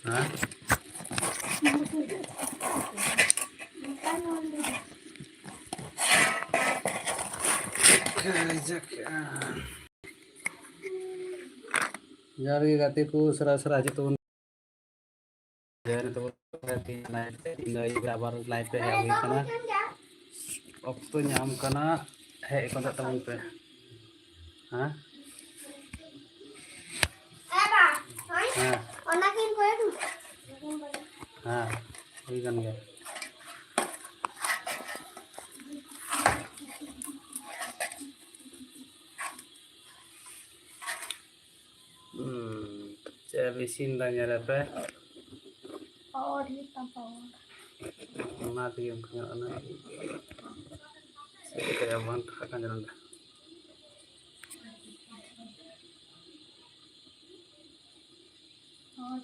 हाँ ᱡᱚᱦᱟᱨ ᱜᱮ ᱜᱟᱛᱮ ᱠᱚ ᱥᱟᱨᱟ ᱦᱤᱡᱩᱜ ᱛᱟᱵᱚᱱ ᱟᱵᱟर ᱞᱟइव पे हेज हुई कना ऑक्तो नाम कना हेज कदा तबन पे हाँ हाँ हाँ हुई कन गया चल इसीन दांजर पे और ही पावर ना थी उनका ना kayak bang akan jalan dah और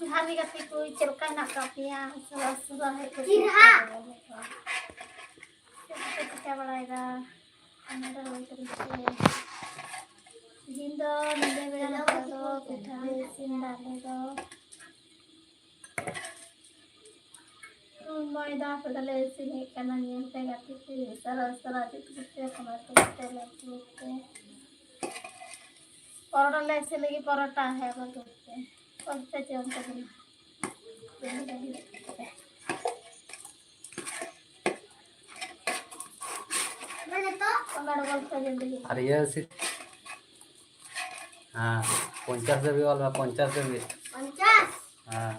hari kata ku cerkan nak kapiya sudah itu kita berada anda जिंदा नंदे बेला तो पिठा सिंदा तो मैदा पड़ले सिने कना नियम पे गाती थी सरा चित्ते टमाटो तेल के परोटा ले से लगी परोटा है बोलते और से जम कर मैंने तो टमाटो बोलते जल्दी अरे ये सी हाँ 50 से भी वाला 50 से भी 50 हाँ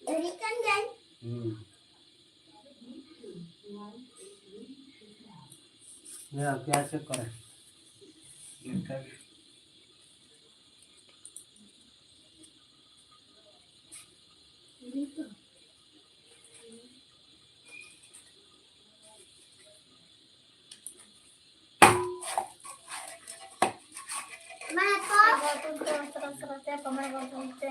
धरिकन जाए मेरा क्या चेक करें terus pemain bola itu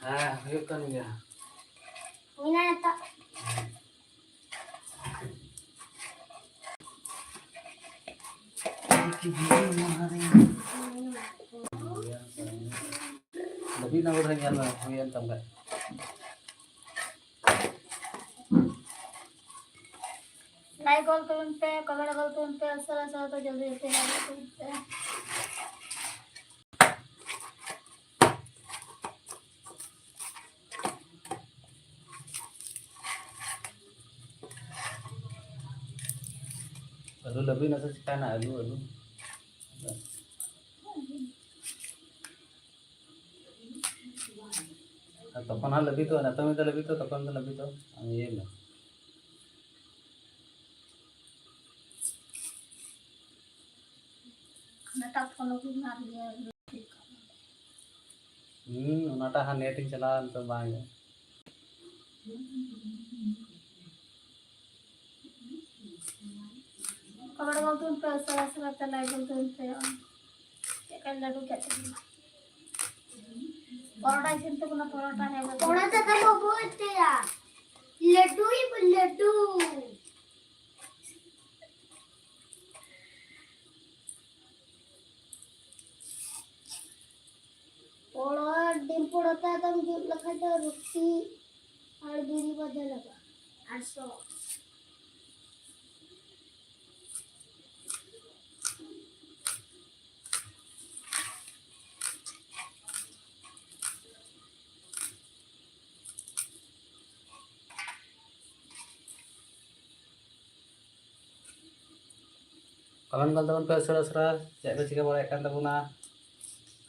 हाँ ये कौन गया ini itu lebih nak orang yang lah yang tambah like call तो उन पे कमेंट कॉल तो उन पे असर तो जल्दी जल्दी लाइक तो उन पे alu lebih nasi chicken alu तपन हाँ लभी तो नतम तो लभी तो तपन तो लभी तो ये ना नटा फॉलो भी मार लिया नटा हाँ नेटिंग चला तो बांग कमेंट कॉल तो उन पे असर लाइक कॉल तो उन पे क्या लड्डू क्या चाहिए परोटा इसे तो कोना परोटा है परोटा तो वो बोलते यार लड्डू ही लड्डू और दिन पड़ता तो मुझे लगा था रोटी और बीड़ी बदल लगा 800 कमेंट कल तबन पे असरा चेक को चिका बड़ा कान तबना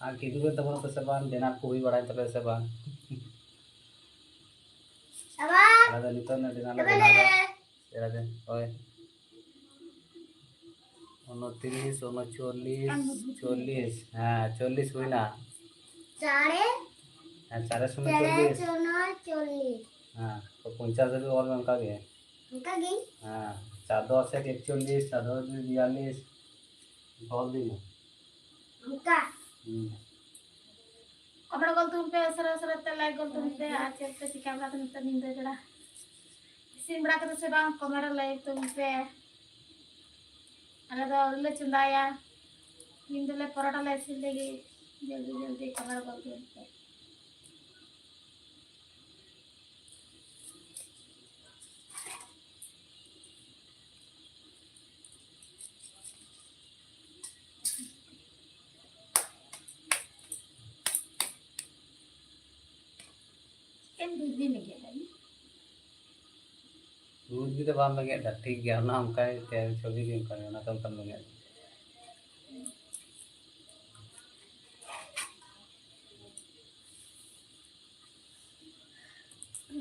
आ किदु के तबन पे से बान देना को भी बड़ा तबे से बान अब आदा नितो ने देना ले बना तेरा दे ओए 29 39 40 हाँ 40 हुई ना चारे हाँ 40 हाँ तो 50 से भी और उनका गए हाँ 4 10 एक 41 4 2 42 बहुत दिन है। उनका कपड़ा गल तुम पे असर ते लाइक गल तुम पे आज ते चिका बड़ा तुम ते नींद जड़ा सिम बड़ा के से बांग कमेरा लाइक तुम पे अरे तो ले चंदाया नींद ले पराठा ले सिलेगी जल्दी जल्दी कपड़ा गल तुम पे इन दूध भी नहीं गया दूध भी तो बाम लगे ठीक गया ना हम का छवि भी करे ना कम कम लगे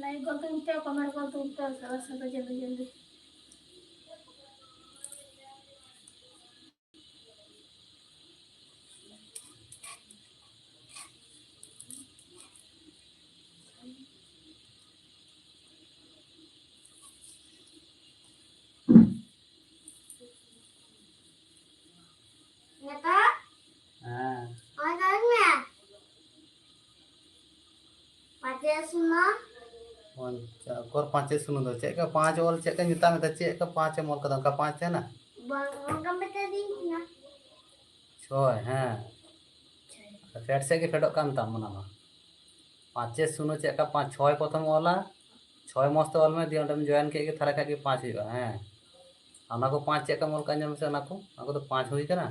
लाइक गल तुम पे कमेंट गल तुम पे असर जल्दी जल्दी नेता हां और घर में पाते सुना और 5 सुनो दो चेक का 5 और चेक का मिता में चेक का 5 मोल का 5 है ना बंगम बता दी ना 6 हां फेट से के फेडो कान ताम ना 5 सुनो चेक का 5 6 प्रथम वाला 6 मस्त वाल में दिया हम जॉइन के थारा का के 5 हुआ हां अना को 5 चेक का मोल का जम से अना को तो 5 हुई कना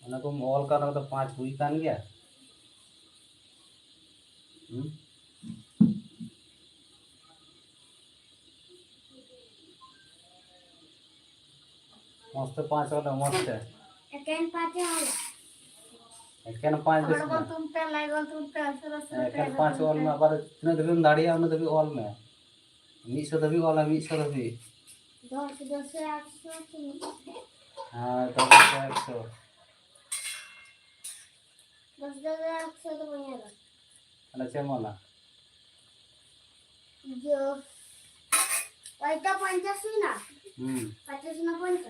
अना को मोल का तो 5 हुई कान गया मस्त 5 वाला मस्त है एकेन पाते वाला एकेन 5 कपड़ा गल तुम पे लाइक गल तुम पे असर एकेन 5 वाल में अबार तीन दबी दाड़िया उन दबी वाल में 100 दबी वाला 100 दबी 10 10 100 हां तो 100 10 10 100 तो बनेगा अना चेमोला जो वाइटा 50 ना 50 ना 50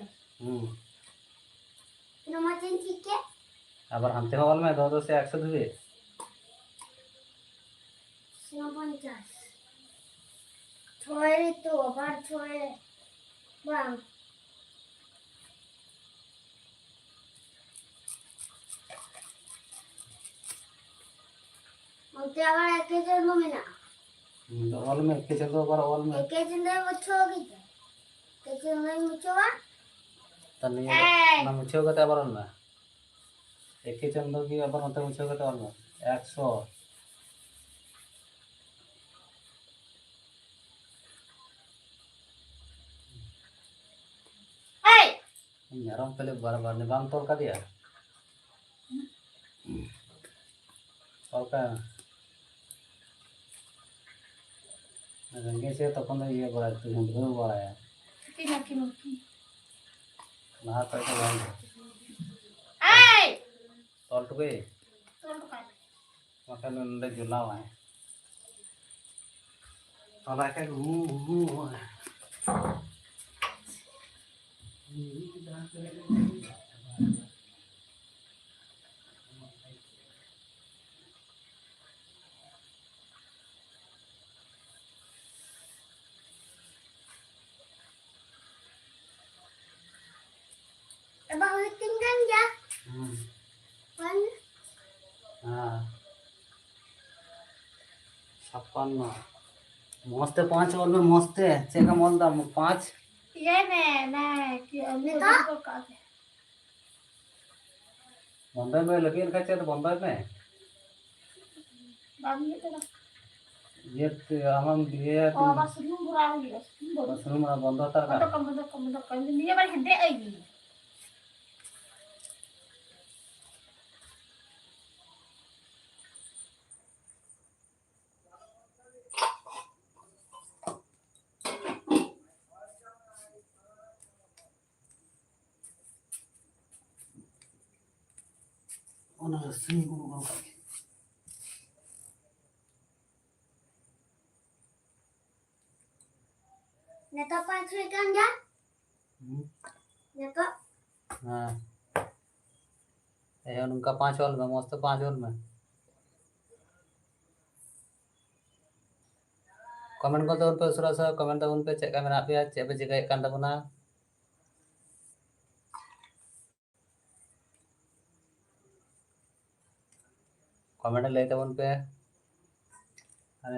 ना मचन चिके अबार हमते वाल में 2 2 से 100 दबी ना 50 छोड़े तो बार छोड़े बांग उनके आवाज एक जन में ना वाल में के चल दो बार वाल में एक जन में मुछोगी के जन में मुछोवा तनी ना मुछो कते अबार ना एक चंदो की अबार मते मुछो कते वाल में 100 नरम पहले बार ने बाम तोड़ का दिया और का रंगे से तो कौन ये बड़ा तू मुंडो बड़ा है तीन किलो ना तो भाई ए तोड़ तो गए तोड़ का मकान नंदे जुला है और आके अब हम tinggal ya वन हाँ 56 मस्त 5 वाल में मस्त है चेका मोल दाम 5 ये मैं कि नेता? को का बंदर में लगे खाचे तो बंदर में बाद में तो ये हम दिए और बस रूम बुरा हो गया बस रूम बंद होता तो कम ये बार हिंदे आई Ona rasmi guru Neta 5 हुई kan ya? Neta हाँ ये उनका 5 ऑल में मस्त 5 ऑल में कमेंट को तो उन पे उसरा सा कमेंट तो उन पे चेक करना पे चेक पे चिकाई kan tabuna कमेंट ले तो उन पे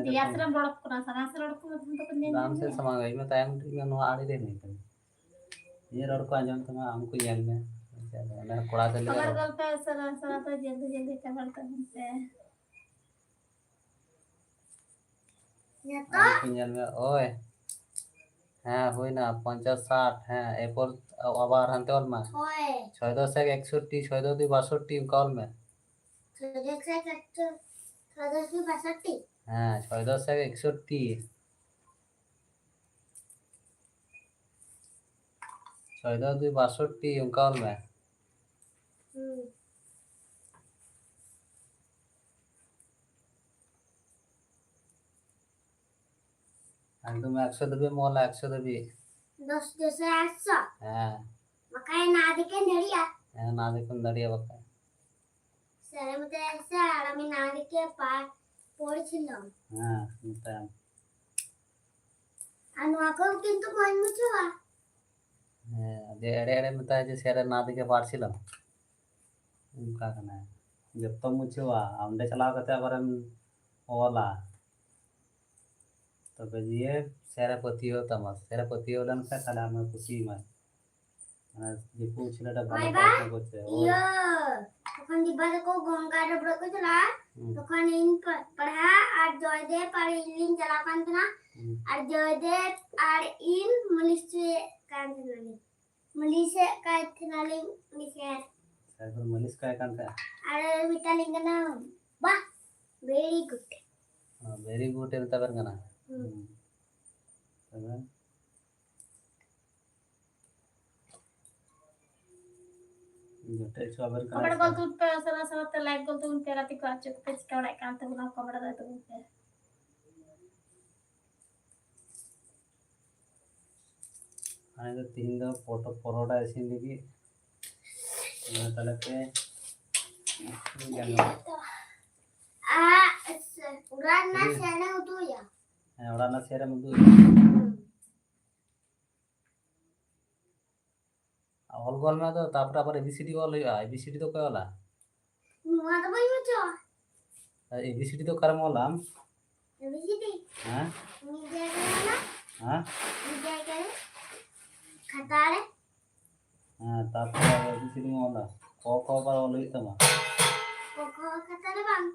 dia serem rodok kuna sana serem rodok kuna tuh penyen दाम से समा गई मैं टाइम में नो आड़ी दे नहीं कर ये रोड को अंजाम तो हमको यार में ना कोड़ा से ले कमर गल पे सरा सरा तो जल्दी जल्दी कमर करते Neta हमको यार में ओए हाँ हुई ना 50-60 हाँ एरপর আবার হানতে অল মা 6 6 10 1 61 6 2 62 কল में 6 10 62 हाँ 6 10 61 6 2 62 उनका ऑल में एकदम 100 रुपये मोल 100 रुपये 10 जैसे 800 हाँ makanya nadike neriya हाँ ना देखो दरिया बका sare mute esa ar ami nadike part পড়ছিলাম हाँ मतलब আর নোয়াকেও কিন্তু মন মুছুয়া दे एड़े एड़े में ताजे शेरे ना देखे पार छिलम उनका करना है जब तो मुझे हुआ हमने चला करते अगर हम ओला तो बेजिए शेरे पति हो तमस शेरे पति हो लन का कला में खुशी में যে ছেলেটা ভালো পড়াশোনা করছে ইয়ো তখন দিবাদে কো গঙ্গা ডবড় কো চলা তখন ইন পড়া আর জয়দেব আর ইলিন চলা কান্তনা আর জয়দেব আর ইন মলিশে কান্তনালি মলিশে কান্তনালি মলিশে তারপর মলিশ काय কান্তা আর মিতালিঙ্গ না বাহ ভেরি গুড वेरी गुड এর তাবার গানা তারপর जोटे चौबर कमर गल तुम पे सरा सरा ते लाइक गल तुम पे राती को अच्छे पे चिकाड़ा कांते बुला कमर दे तुम पे आने तो 3 दो फोटो परोटा ऐसे लगी मैं तले पे uran na sana utu ya उड़ा ना शेरा मुदु ऑल गोल में तो तापर पर एबीसीडी ऑल एबीसीडी तो काय वाला nuwa to bai mucho ABCD तो करम वाला abisidi हां ni jaga हां ni jaga khatare हां तापर एबीसीडी वाला को पर ऑल ही तमा koko khatare bang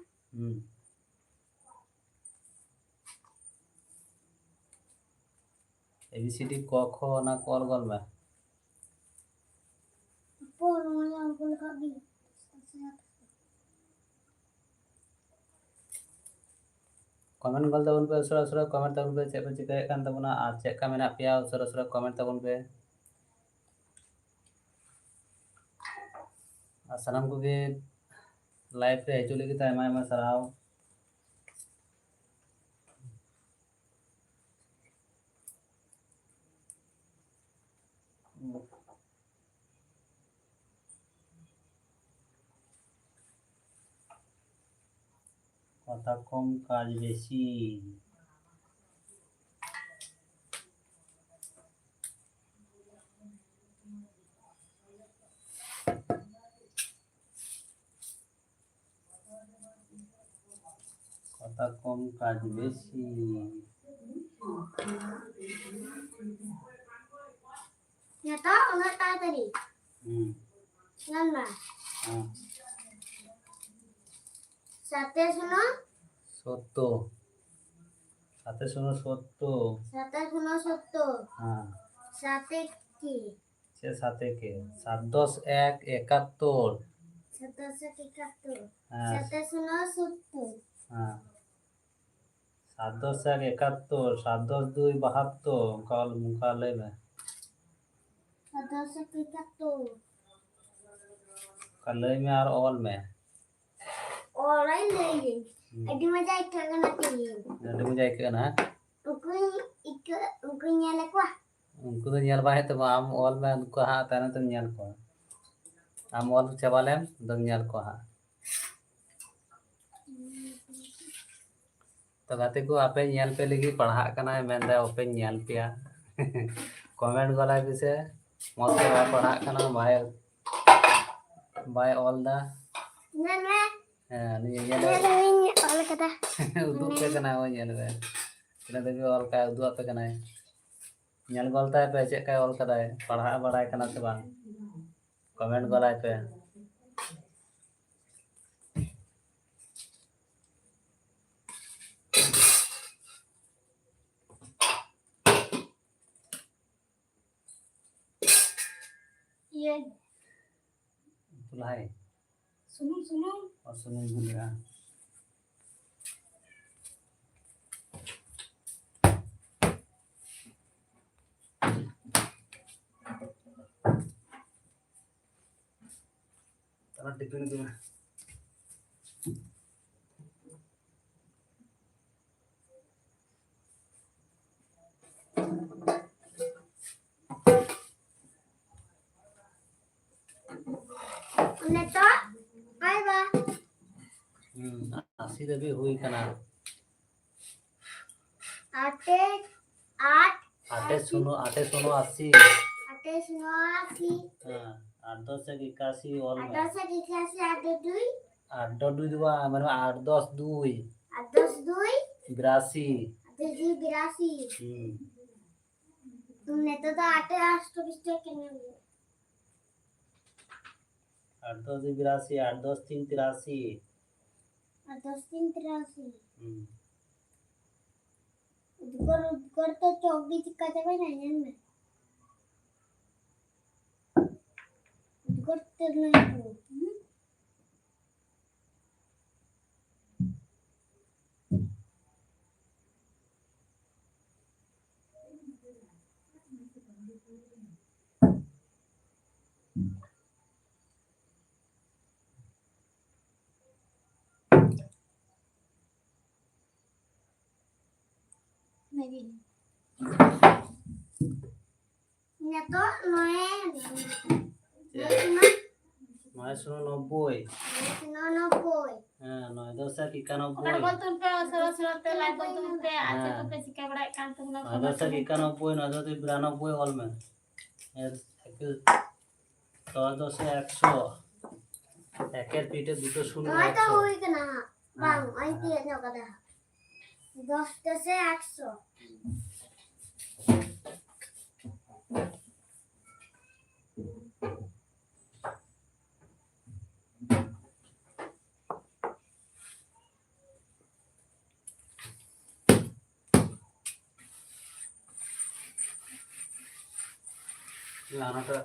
एबीसीडी को खो ना कॉल गोल में por mo pul ka bi comment गल तबन पे उसरा उसरा कमेंट तबन पे चेक पे चिकाय कान तबना आ चेक का मेना पिया उसरा उसरा कमेंट तबन पे सनम को भी लाइव पे हेचुले की टाइम आय मा सराव কথা কম কাজ বেশি কথা কম কাজ বেশি nyata enggak tahu tadi nggak sate suno সত্য সাথে শুনো সত্য sate suno soto হ্যাঁ sate ki সে সাথে কে 7-10-1-71 sate sekikatu হ্যাঁ sate suno soto হ্যাঁ 7-10-1-71 7-10-2-72 कॉल मुकाले में sate sekikatu कलई में और ऑल में orang lain adi maja ikut nanti जल्दी मुझे एक ना uku nyala kuah. उनको तो nyal बाहे तो आम ऑल में उनको हाँ ताने तो nyal को आम ऑल चबालेम तो nyal को हाँ तो गाते को आपे nyal पे लगी पढ़ा करना है मैं दे ओपन nyal पिया कमेंट वाला भी से मौत के बाद पढ़ा करना बाय ऑल दा Nana, नहीं nyal ini oleh kata. उदू पे करना है वो nyal पे इतना तो भी ऑल का उदू पे करना है nyal बोलता है पे चेक का ऑल करता है पढ़ा बड़ा करना से बांग कमेंट वाला पे Iya. बुलाए सुनो और सुनो बुला तारा टिफिन दे Neto, bye bye. आसी दबी हुई कना Ate, at, आटे सुनो 80 ate sinoasi. हाँ 8 10 81 ऑल में Ada sedikasi ada dui, 8 2 मतलब 8 10 2 ada dui, 82 ada di birasi. Neto तो आटे आष्ट बिस्टे करने लगे. 8 10 82 8 10 3 83 Ada sin terasi. Udgar तो 24 का जगह नहीं है. Udgar तो नहीं है. नहीं Neto noe. मैं सुनो 90 Sinono boy. हाँ 9 10 91 ओकरा बोल तुम पे सरस सरते लाइक बोल तुम पे आज हाँ। तो पे चिका बड़ा कान तुम ना 9 10 91 9 10 92 ऑल में 10 10 100 एकेर पीठे दुটো शून्य Noe तो 100 हुई कना. Bang, आई तीर नो कदा. 10 से 100. लाना था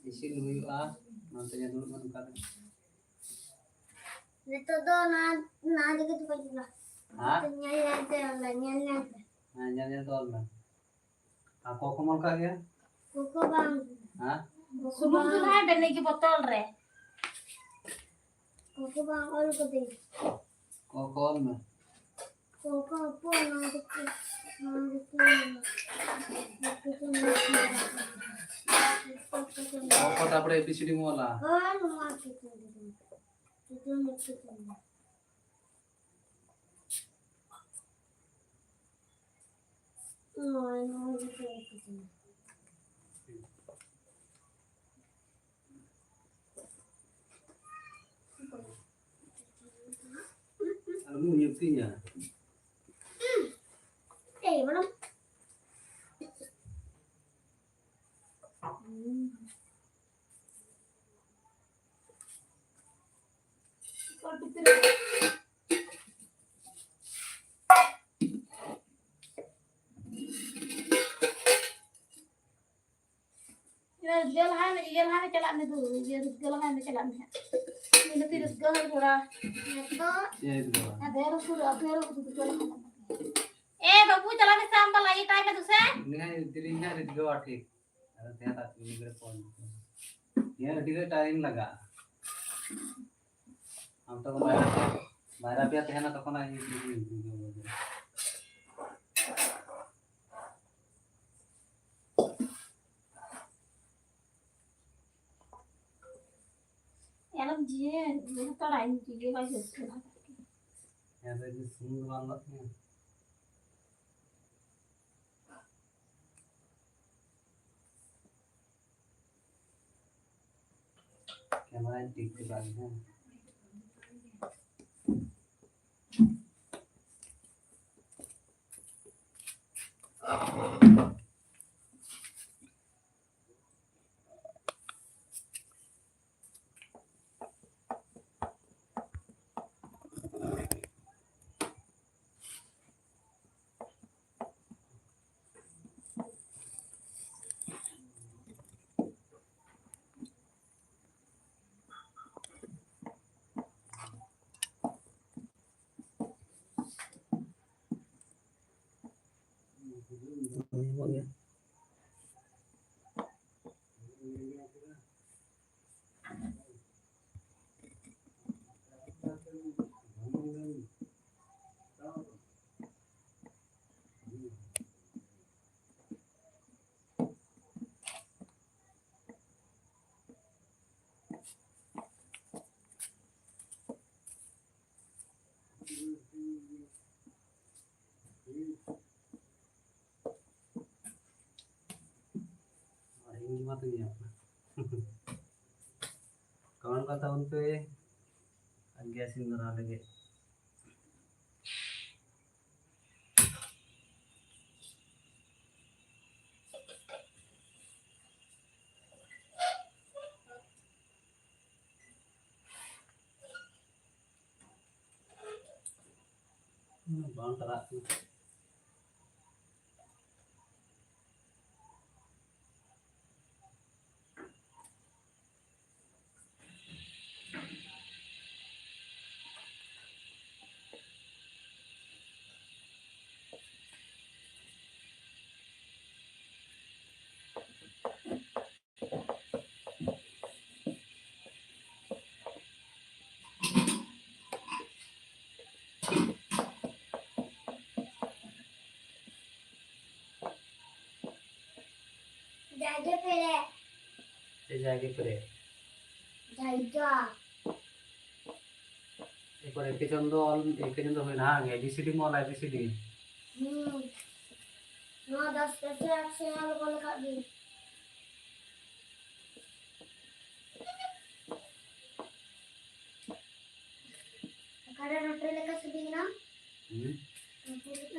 isin huyu nantinya dulu menukar Neto तो ना देखे तो पड़ेगा. हाँ तो nyalante Allah nyalante. nyanyi तो ऑल में आपको कमल का गया Koko bang. हाँ सुनो तो ना बेने की बोतल रे Koko bang all ko deh. Call में Koko po na deखे. Na deखे. कॉल अपने एबीसीडी में वाला Kan rumah kita dulu. Itu nanti kita. No kita. kamu nyetinya Mana? Gelahan jalan itu, gelahan jalan. Ini tidak gelahan pura. Itu ये दो Ada harus sudah itu gelahan. Babu jalan sampai lagi time itu saya. नहीं तिरिंगा rhythm गवा ठीक अरे ત્યાં તા તિરી કરે phone ये ठीक टाइम लगा हम तो मायरा भी आते हैं ना तখন आई Alam je, ini tak lain je bahasa sekolah. यहाँ पे जो सुन वाला है कैमरा ठीक से बात है हो गया ini mah tuh ya kawan kata untuk agak sinur lagi bang terak jaga pere, जाके परे jaga. एक और एक जन तो होना है ABCD mall ABCD No 10 pesos saya kalau kak di. Karena hotel lekas sedih na.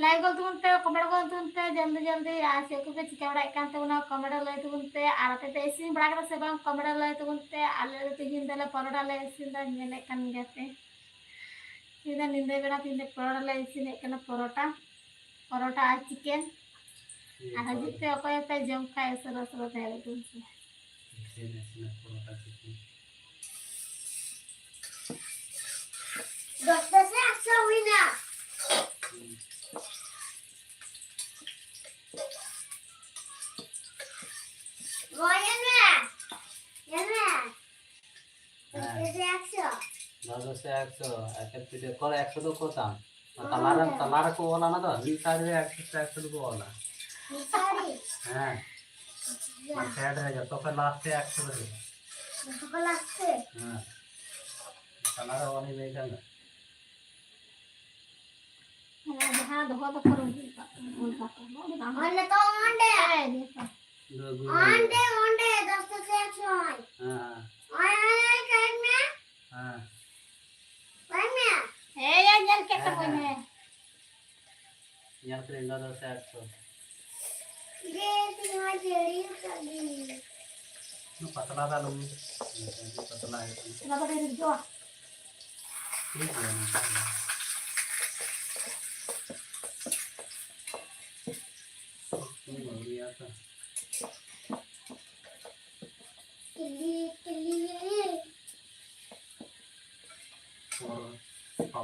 Like तुमते कमेंट कर तुमते जल्दी जल्दी आज को पे चिका बड़ा इकांत उना कमेंट ले तुमते आरते पे इसी बड़ा कर से बांग कमेंट ले तुमते आले ते हिंदले परोटा ले इसी दा नेले kan गते इदा निंदे बेड़ा तिंदे परोटा ले इसी ने कना परोटा आ चिकन आ जिते ओको पे जम खाए सरो सरो ते तुमते Dokter saya aksa wina. Lalu saya akan video call 100 tuh kota. Talara ko wala na to. Ni side रे 100 को वाला. Misari. हां. मैं साइड है जब तो फिर लास्ट से 100 दे. Masuk kelas ke? हां. तालारा वाली ले जाना. हाँ दो तो करूँगी Onde to onde. Onde 10 से 100. हां. Ay kain में. हां. Kain में. यार जल के तो कोई है यहाँ से इंडा 10 से 100. ये तीन जेड़ी करी. पतला था लोग. पतला है. बाबा दे दो ठीक है.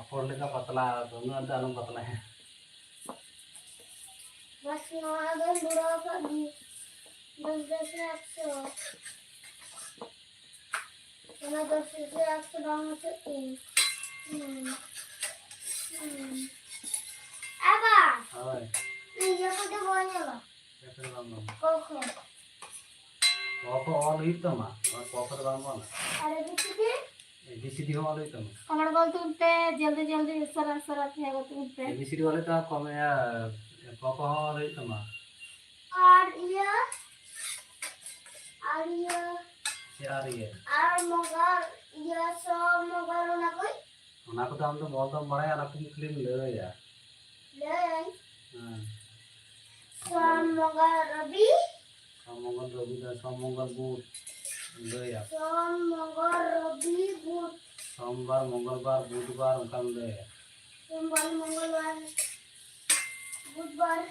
पापड़ लेका पतला दोनों दानों पतला है बस नवा दिन बुरा कर दी 10 से 100 मैं 10 से 100 डालना चाहती हूँ अब हाय ये कुछ बोलने का कैसे बांधो कोको कोको ऑल ही तो मां और कोको बांधो ना अरे किसी एबीसीडी ऑल ही तो कमर बोल तुमते जल्दी जल्दी सरा सरा थे गो तुमते एबीसीडी वाले तो कम या कोको ऑल ही तो मां और ये यार ये और मगर ये सब मगर ना कोई ओना को हम तो बोल तो बड़ा यार तुम क्लीन ले या ले हां सब मगर रवि सोमंगल रवि का सोमंगल बुध ले या सब मगर रवि बुध सोमवार मंगलवार बुधवार उनका ले या सोमवार मंगलवार बुधवार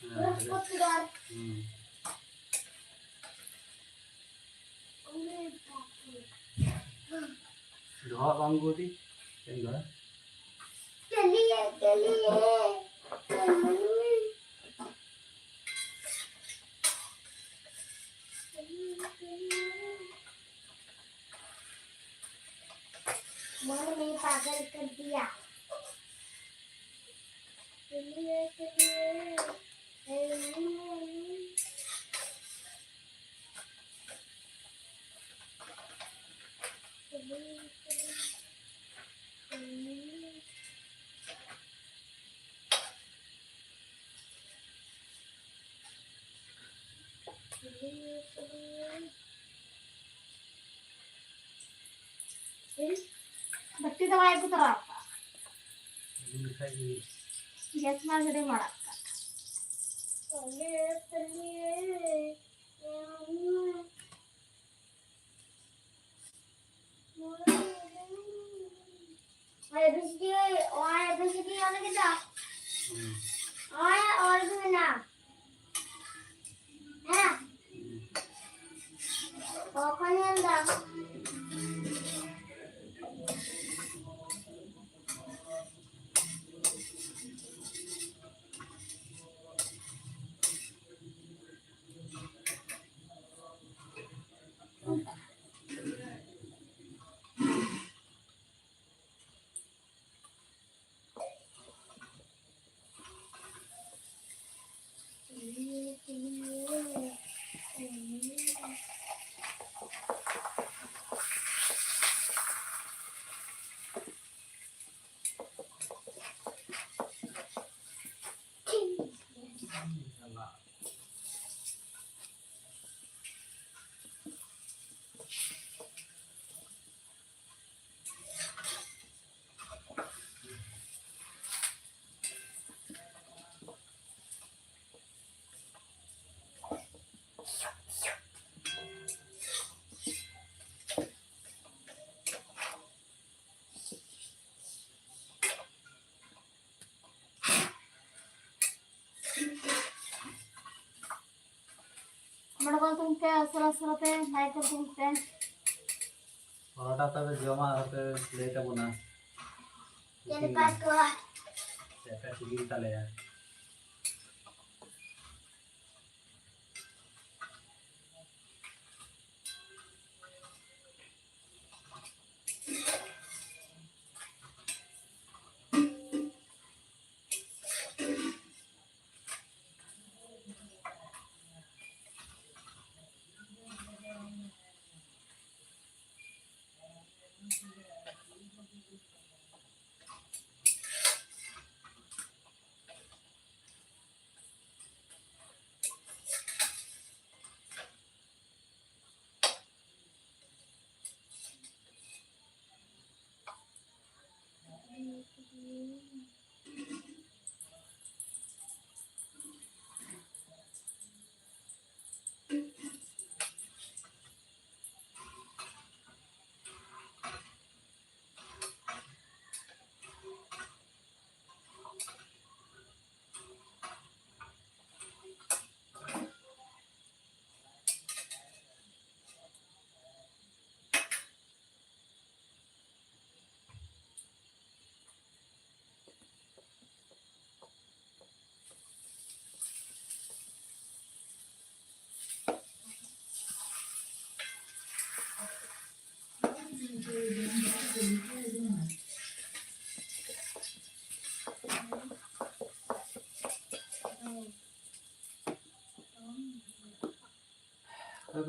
बृहस्पतिवार धोआ बांगोती घर चलिए मन में पागल कर दिया चलिए बत्ती तो आए कुतरा दिखाई गैस मार गड़े मारा ABCD वाले कितना और भी ना है कौन अंदर कमर बोल तुमते सरा सरा थे लाइक कर तुमते परोटा तो जमा होते लेट बना तेरे पास तो ऐसा टिफिन का ले यार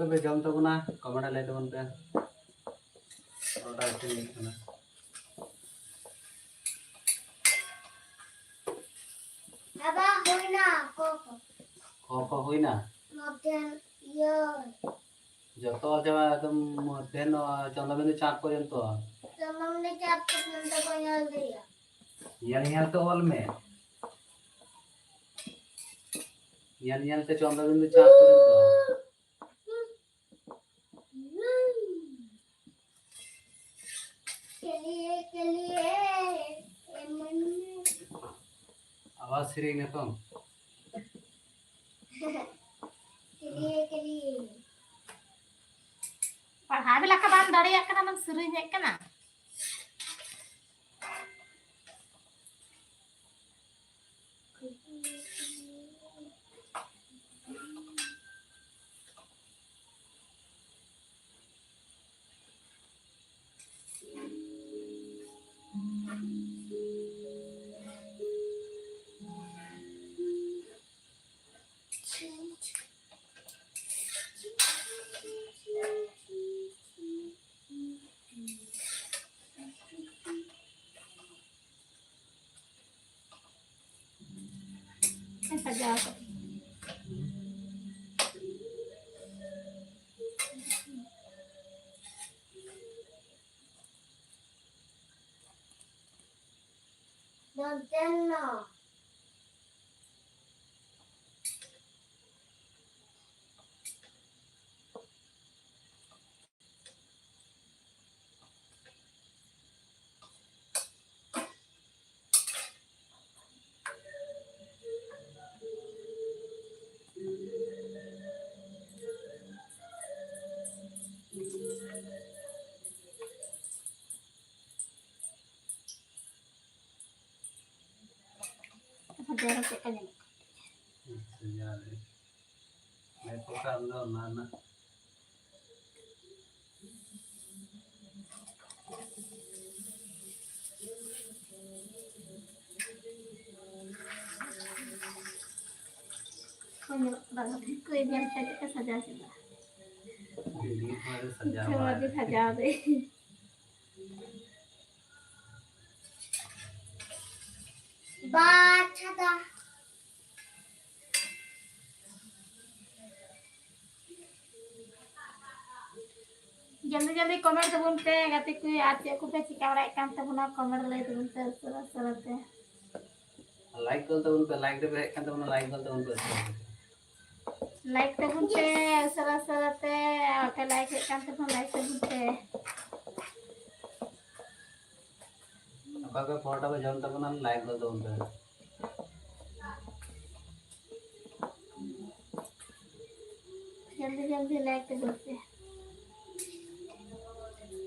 पे जम तबना कमेंट ले तबन पे ऑर्डर से करना Aba hoina koko. को हुई ना Modern year. जब तो जब तुम पेन चंद्रबिंदु चाँद पर्यंत Tamamne chap nanda ko yal diya. यानी तो ऑल में यानी तो चंद्रबिंदु चाँद पर्यंत के लिए मन आवाज सिरी ने तो के लिए पढ़ा भी लका बाम दाड़ी आकना मन सुरुई हेक कना सजा कर Nontenno. सजा के कने मैं तो काम ना ना कोई बात कोई भी अच्छा सजा सजा ये हमारे सजा थोड़ा भी सजा दे Bachata. जल्दी जल्दी कमेंट तबन पे गति कोई आज को पे चिका बड़ा काम तबना कमेंट ले तबन पे सरते लाइक कर तो उन पे लाइक दे kan तो लाइक कर तो उन पे लाइक तबन पे सरते पे लाइक काम तबन लाइक तबन पे अब फोटो पे जम तब ना लाइक कर तो उन पे जल्दी जल्दी लाइक तबन पे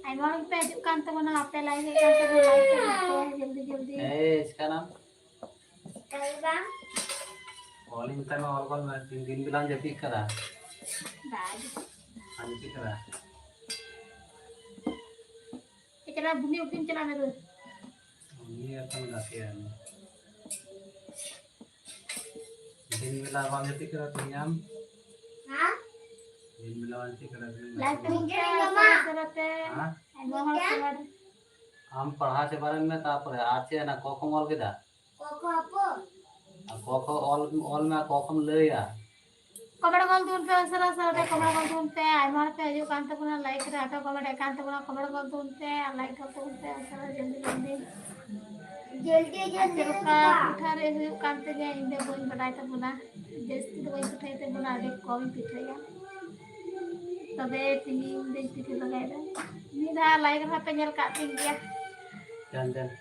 आई वांट पे काम तबना आपे लाइक काम तबन लाइक तबन पे जल्दी जल्दी इसका नाम Kalba. कॉलिंग टाइम और कॉल में दिन बिलान जति करा बाय हम की करा इतना भूमि उपिन चला मेरे ये अपन गाते हैं दिन बिला वाले जति करा तो हम Ha? दिन बिला वाले जति करा लाइक तबन पे सरते हां आई वांट हम पढ़ा से बारे में तापर आज ना कोखम all केदा Koko apa? Kho kho all में कोखम लेया कमेंट कर दूं पे सरते कमेंट कर दूं पे आई वांट पे जो काम तबना लाइक रे आटा कमेंट काम तबना कमेंट कर दूं पे लाइक कर दूं पे सर जल्दी जल्दी Jildi jildi का पिठा रे हुई काम ते गया इंदे बोई बनाई तबना जैसे तो वही पिठाई ते बना दे कोई पिठाया तबे तीन दिन पिठे लगाए दा निदा लाइक रा पे नेल का तीन गया चंदन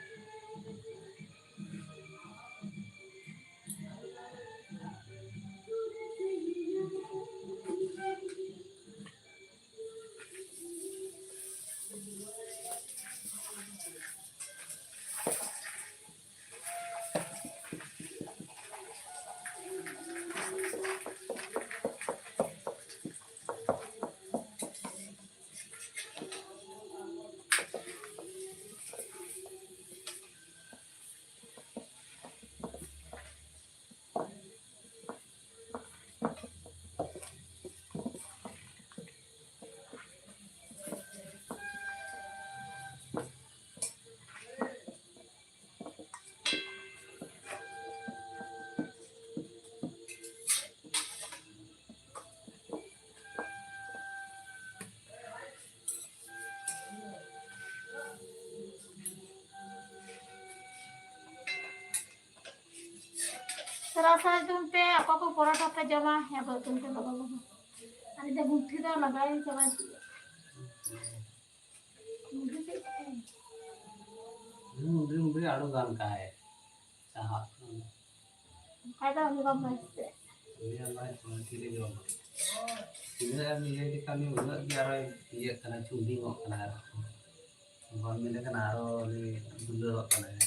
सरासर तुमते आपको को पराठा पे जमा है बो तुमते लगा लो अरे जब मुट्ठी तो लगाए चला मुट्ठी से मुंडरी आड़ू गान का है चाहा फायदा होगा बस ये हमारे चुनती ले जो ini ये kami udah biar ये karena cumi kok karena kalau milih kan aro ni dulu kok karena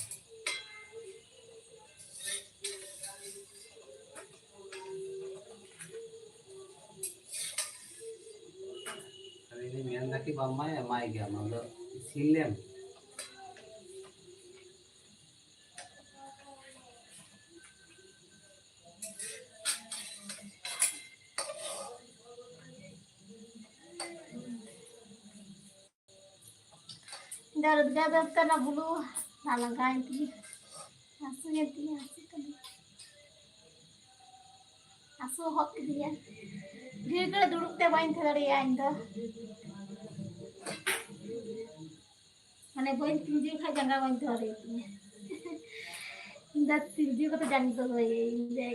kali ini mian lagi bamai ya mai gak mau lo silem दर्द दर्द करना बुलू ना लगाए थी आंसू ये थी आंसू हक दिया धीरे धीरे दुड़ते बाइन थे दरिया इंदा माने बाइन तिलजी खा जंगा बाइन थे दरिया इंदा तिलजी को तो जान तो ये इंदा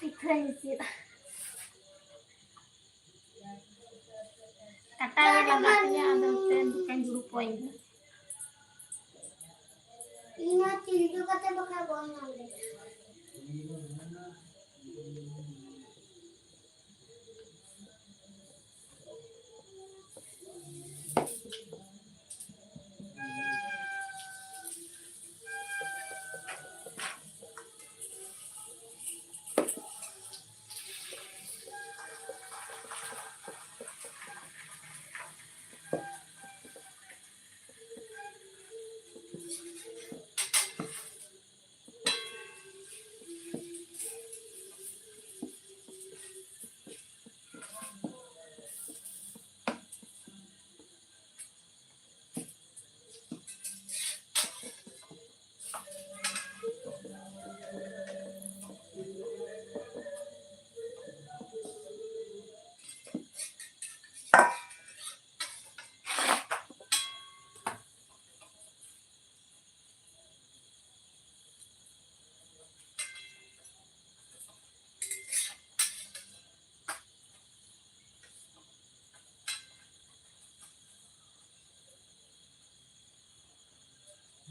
इतना ही सी कटा ये लगा दिया अंदर से kan grup poin Ina tilju kate bakal bonang deh.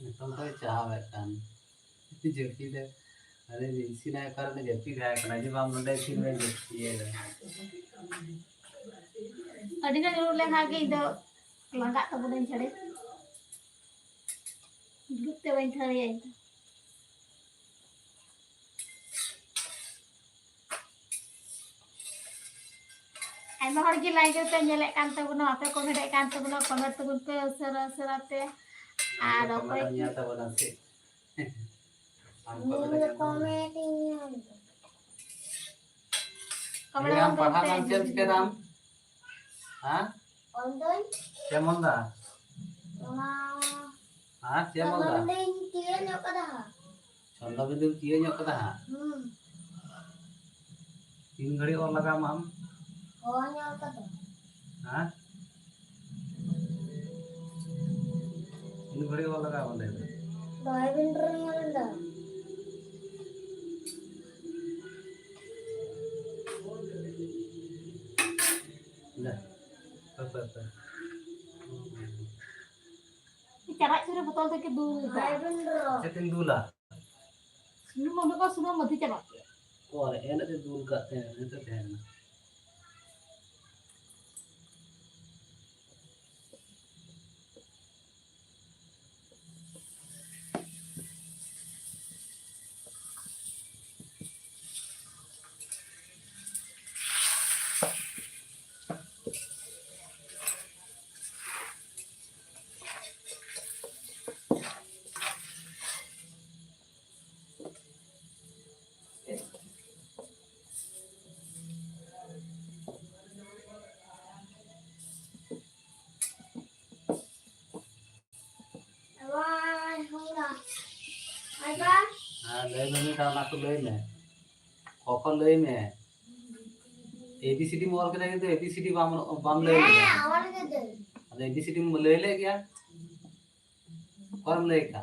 Nitong ko चाहवे kan जबकि दे अरे जिनसी ना कर ने जबकि खाया करना जी बाम मुंडे फिर में जबकि ये अड़ी ना जरूर ले खाके इधर लगा तो बुने चढ़े गुप्ते बाइन थे दरिया इंदा ऐमा हर की लाइक पे नेले कान तबुना आपे कमेंट कान तबुना कमेंट तबुन पे उसरा उसरा पे আর ওই नियाता बना से Ini comment ini. ये हम पढ़ा नाम चेंज के नाम हां Ondoy. केमंदा हां केमंदा Ondoy tiyan yo kada. चंदा बिंदु किए ᱧᱚᱜ कदा हां 3 घड़ी और लगा हम Oh yo kada. हां 3 घड़ी और लगा बंदे Doi bener ngalanda. Nah, apa. cara sudah botol teh dulu Doi bener. Setting dulu lah. Sebelum mau kau sudah mati coba. Oh, enak tuh dulu katanya itu kan. Wah, hula. Ada? लय में नहीं था को लय में कखन लय में एबीसीडी मोर के देखे तो एबीसीडी बाम लय में Awal ke deh. अरे एबीसीडी में लय ले क्या करम लय का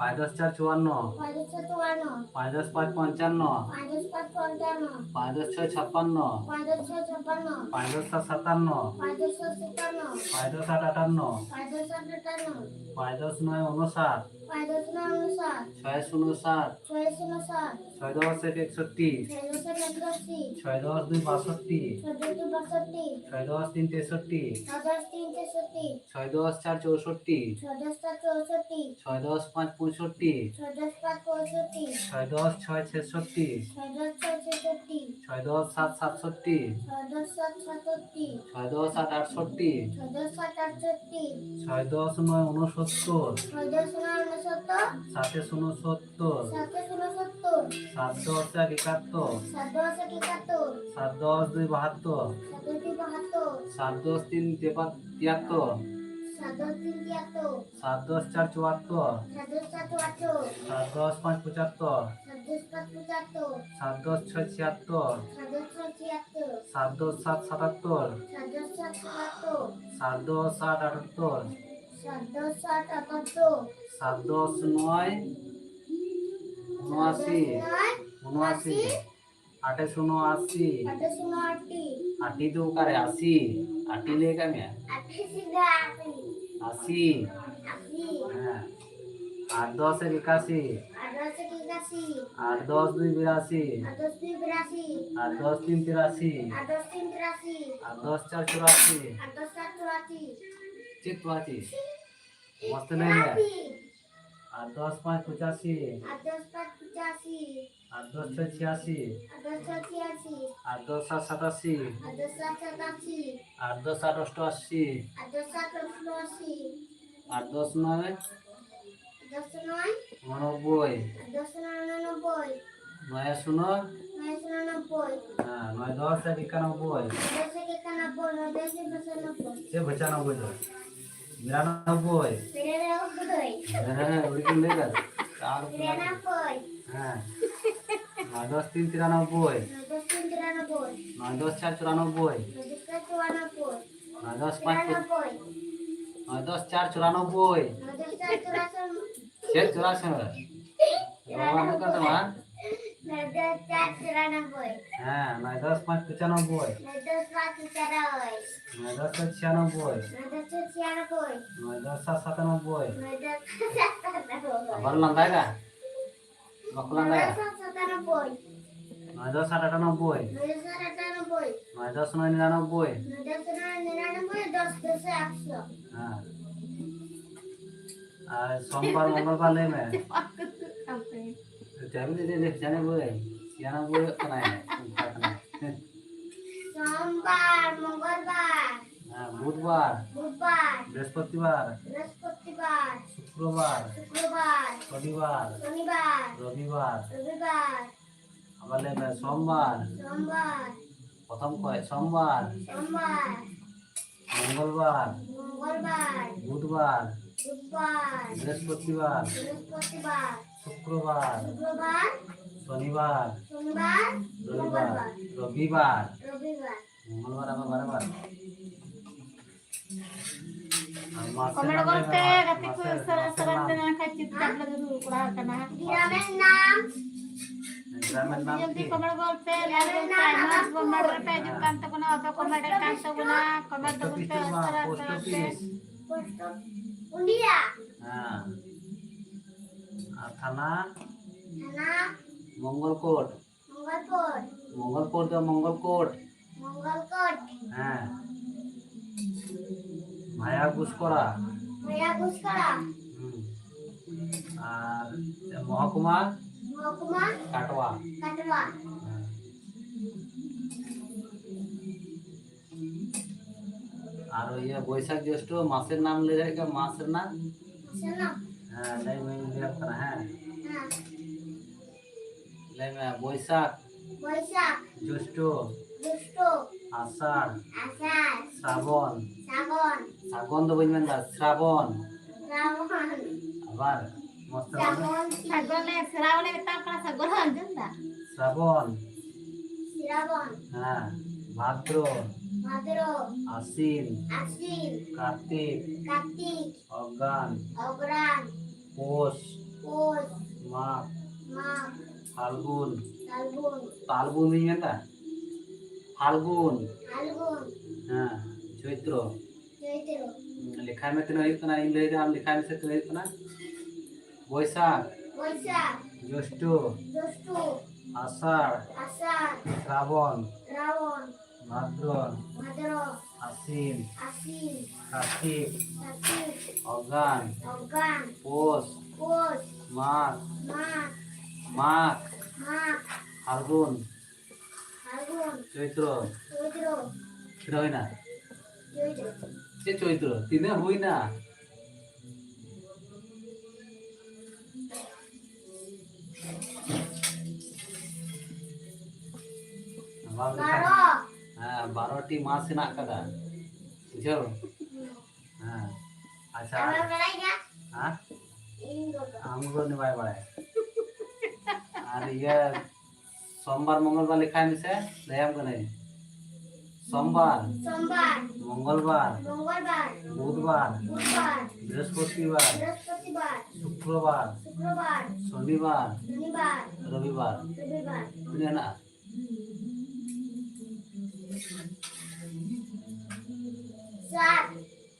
5 10 4 54, 5 10 54, 5 10 5 55, 5 10 5 55, 5 10 6 56, 5 10 6 56, 5 10 7 57, 5 10 7 57, 5 10 8 58, 5 10 8 58, 5 10 9 59, 5 10 9 59, 6 0 7, 6 0 7, 6 10 1 61, 6 10 81, 6 10 2 62, 6 10 62, 6 10 3 63, 6 10 3 63, 6 10 4 64, 6 10 4 64, 6 10 5 65, 6 10 5 65, 6 10 6 66, 6 10 6 66, 6 10 7 67, 6 10 7 67, 6 10 8 68, 6 10 7 68, 6 10 9 69, 6 10 9 69, 7 0 70, 7 0 70, 7 10 1 71, 7 10 71, 7 10 2 72, 7 2 72, 7 10 3 73, 7 10 3 73, 7 10 4 74, 7 10 4 74, 7 10 5 75, 7 10 5 75, 7 10 6 76, 7 10 6 76, 7 10 7 77, 7 10 7 77, 7 10 8 78, 7 10 7 78, 7 10 9 79, 79, 8 0 80, 8 0 80, 80 तो करे 80, 80 लेगा मैं 80 सीधा 80, 80, हाँ, 8 10 81, 8 10 81, 8 10 2 82, 8 10 2 82, 8 10 3 83, 8 10 3 83, 8 10 4 84, 8 10 4 84, चित वाची मस्त नहीं है 8 10 5 85, 8 10 5 85, 8 10 6 86, 8 10 6 86, 8 10 7 87, 8 10 7 87, 8 10 8 88, 8 10 7 88, 8 10 9 10 9, 99, 10 99, 9 0, 9 99, हाँ 9 10 91, 10 91, 9 10 95, ये 95 जो 99, Pilihan aku betul. हाँ उड़की लेकर 4 Pilihan apa? हाँ 9 10 3 93, 10 93, 9 10 4 94, 10 94, 9 10 5 pilihan apa? 9 10 4 94, 10 94, Cek curah sana. Bawa bukan teman? 10 94, Nah, 9 10 5 95, 10 94, 9 10 96, 10 96, 9 10 97, 10 baru lantai kah? Bakal lantai ya? 97, 9 10 98, 10 98, 9 10 99, 10 99, 10 100. nah. सोमवार मंगलवार ले में जब भी ले जाने बोले सियाना बोले करना है सोमवार, मंगलवार, हाँ बुधवार बुधवार, बृहस्पतिवार बृहस्पतिवार, शुक्रवार शुक्रवार, शनिवार शनिवार, रविवार रविवार, আবার লেবে সোমবার सोमवार, প্রথম কয় সোমবার सोमवार, মঙ্গলবার मंगलवार, বুধবার बुधवार, বৃহস্পতিবার बृहस्पतिवार, শুক্রবার शुक्रवार, শনিবার शनिवार, রবিবার मंगलवार, রবিবার रविवार। মঙ্গলবার আবার বারবার আর মাসের কমেন্ট নাম করতে লেবে গাতি কো মাসের সরাসরি নাম না খাই চুপচাপ লাগে দূর করা কানা গ্রামের নাম, গ্রামের নাম জলদি কি কমেন্ট করতে লাগে টাইমার কমেন্ট করতে जो কান্ত কোনা অত কমেন্ট কান্ত কোনা কমেন্ট পোস্ট করতে অফিস মা পোস্ট সরাসরি অফিস পোস্ট উন্ডিয়া, হ্যাঁ আর থানা থানা, মঙ্গলকোট মঙ্গলকোট, মঙ্গলকোট তো মঙ্গলকোট মঙ্গলকোট, হ্যাঁ ভায়া ঘুষকরা মেয়া গুসকরা, আর মহকুমা মহকুমা, কাটোয়া কাটোয়া, হ্যাঁ। আর ওই বৈশাখ জ্যৈষ্ঠ মাসের নাম ले जाएगा মাসের নাম শোনো, হ্যাঁ नहीं मैं लिया था है হ্যাঁ, ले मैं বৈশাখ বৈশাখ, জ্যৈষ্ঠ জ্যৈষ্ঠ, আষাঢ় আষাঢ়, শ্রাবণ শ্রাবণ, শ্রাবণ তো বুঝবেন না শ্রাবণ শ্রাবণ, আবার মস্ত শ্রাবণ, সাগলে শ্রাবণে তা করা সাগর জন্দা শ্রাবণ শ্রাবণ, হ্যাঁ ভাদ্র ভাদ্র, আশ্বিন আশ্বিন, কার্তিক কার্তিক, অগ্রাণ অগ্রহায়ণ, পৌষ पोष माघ माघ फाल्गुन फाल्गुन फाल्गुन नहीं है फाल्गुन फाल्गुन हाँ चैत्र चैत्र लिखा में तीन हुई इन लई आम लिखा में से तीन हुई बैसाख बैसाख ज्येष्ठ ज्येष्ठ आषाढ़ आषाढ़ श्रावण श्रावण भाद्र भाद्र आश्विन आश्विन कार्तिक कार्तिक अगहन अगहन पौष पोष माघ माघ माघ माघ फाल्गुन फाल्गुन चैत्र चैत्र तीन हुई ना चैत्र ये चैत्र तीन हुई ना बारह हाँ 12टी मास हेना कदा बुझो हाँ अच्छा हमें बनाएगा हाँ इन दो हम लोग ने बाय बाय और ये सोमवार मंगलवार लिखा है मिसे दयाम को नहीं सोमवार सोमवार मंगलवार मंगलवार बुधवार बुधवार बृहस्पतिवार बृहस्पतिवार शुक्रवार शुक्रवार शनिवार शनिवार रविवार रविवार ini anak सात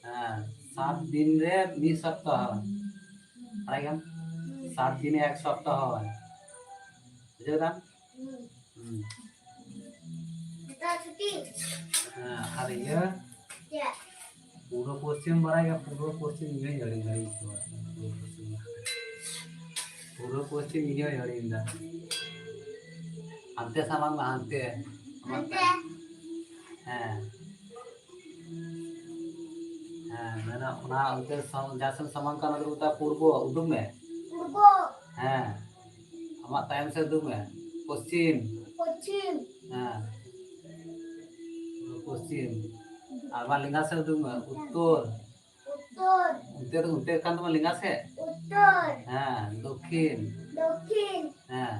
हाँ 7 दिन रे 2 सप्ताहอะไรกัน 7 दिन 1 सप्ताह है बुझे ना kita cuti हाँ और ये ya पूर्व पश्चिम बढ़ाएगा पूर्व पश्चिम ये जड़ी जड़ी पूर्व पश्चिम ये जड़ी इंदा अंते सामान में अंते nanti हाँ हाँ मैंने अपना अंते जैसे सामान का मतलब होता है पूर्व उदुम में purbo हाँ हमारा टाइम से उदुम में पश्चिम pochin हाँ पश्चिम हमारा लिंगा से उदुम में उत्तर uttor उत्तर kan teman लिंगा से uttor हाँ दक्षिण dokhin हाँ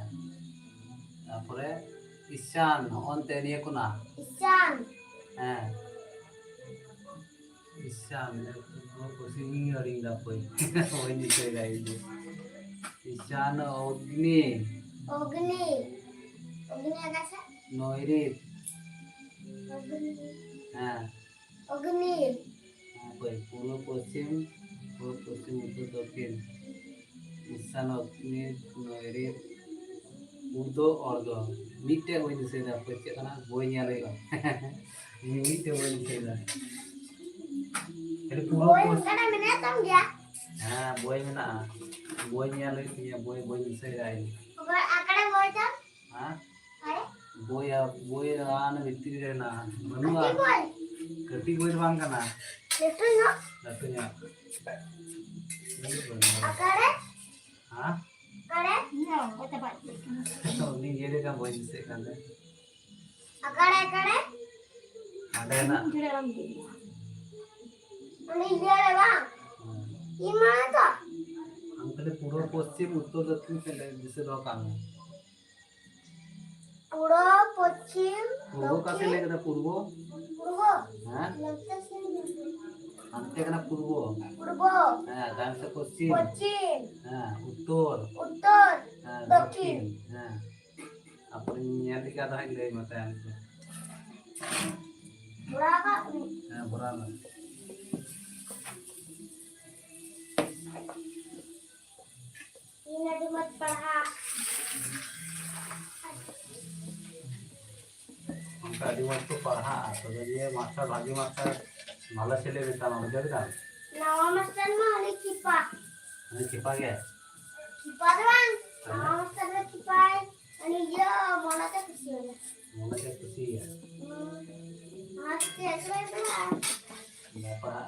तारपरे ईशान अंते निये कोना isan हाँ ईशान पश्चिम इंगरी दा कोई वही निकल गई ईशान अग्नि ogni ogni agasa नैऋत ogni हाँ ogni कोई पूर्व पश्चिम उत्तर दक्षिण ईशान अग्नि नैऋत ऊर्ध्व अर्ध मीटे वही दिसे दा कोई चेक ना बोई ᱧᱮᱞ हुआ मीटे वही दिसे दा अरे पूर्व boy पश्चिम kana menetam dia हाँ बोई में ना बोई ᱧᱮल हुई बोई बोई दिसे दा pokok akade boy tam हाँ are बोई आन भित्री रे ना बनुआ ati boy कटी बोई बांग कना itu no लतुnya akade हाँ akade No, kata Pak. ni jadi kan boy दिसे kan akade ada ना Jure dalam tu. ani dia le bang gimana tuh हम पहले पूर्व पश्चिम उत्तर दक्षिण पहले दिसे दो काम puro pochin पूर्व का से लेकर पूर्व purbo हाँ nanti sini अंते करना पूर्व purbo हाँ टाइम से पश्चिम pochin हाँ उत्तर uttor हाँ दक्षिण। दक्षिण हाँ अपनी यहाँ दिखा था कि नहीं मत है हमको berapa हाँ बुरा ना ini ada mat paha हमका दिमाग तो पढ़ा तो जब ये मास्टर भागी मास्टर माला से ले लेता ना मुझे भी ना nama master mah ada kipa मैंने छिपा गया kipa tuh bang nama master ada kipa ini dia mau nanti kecil मुझे क्या खुशी है masih itu lah मैं पढ़ा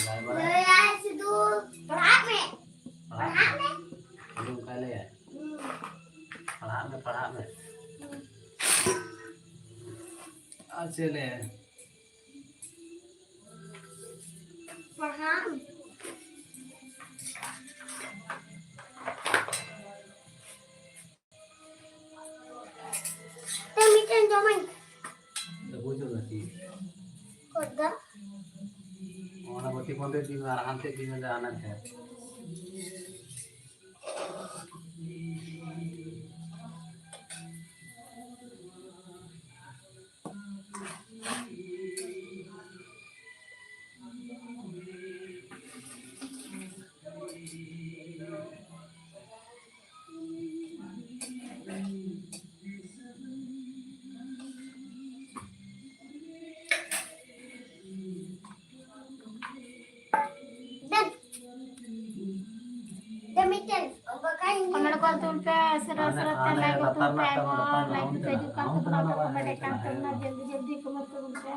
मैं बड़ा ya situ berapa पढ़ा तुम पहले है पढ़ा में चले paham Temikan zaman तो बुझो गति koda और बत्ती पंद्रह दिन में आराम से दिन में आना है तुम पे सरसरत लाइक तुम पे आइबो लाइक पे जो का तुम ना कमेंट kan तुम ना जल्दी जल्दी कमेंट तुम पे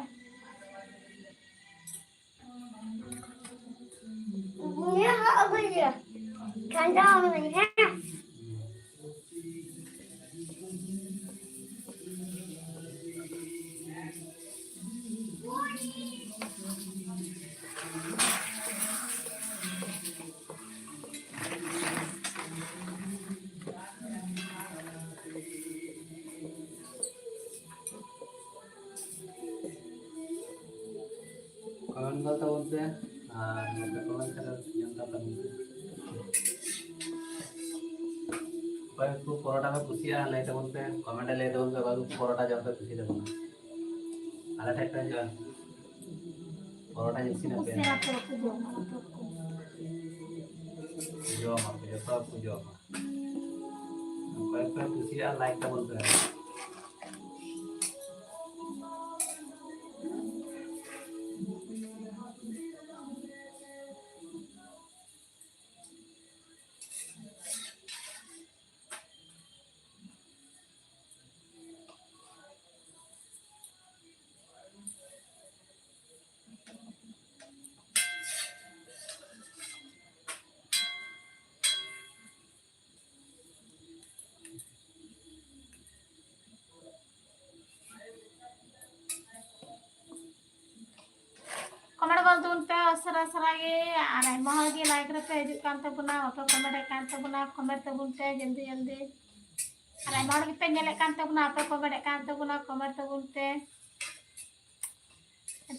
ये अब ये ठंडा हो गई है कमेंट करते बोलते हैं कमेंट कर जनता कर भाई तू परोटा में खुशी आ लेते बोलते हैं कमेंट लेते बोलते बाद परोटा जब तक खुशी देबो आला टाइप का जो परोटा जैसी ना पे उससे आप लोग को जो हम जो सब कुछ जो भाई खुशी आ लाइक का बोलते हैं कमेंट कर तुम पे सरसरा गे आरे महल गे लाइक रे पे हिजुग कान तबुना ऑटो कमेंट कान तबुना कमेंट तबुन पे जल्दी जल्दी आरे महल गे पे नेले कान तबुना ऑटो कमेंट कान तबुना कमेंट तबुन पे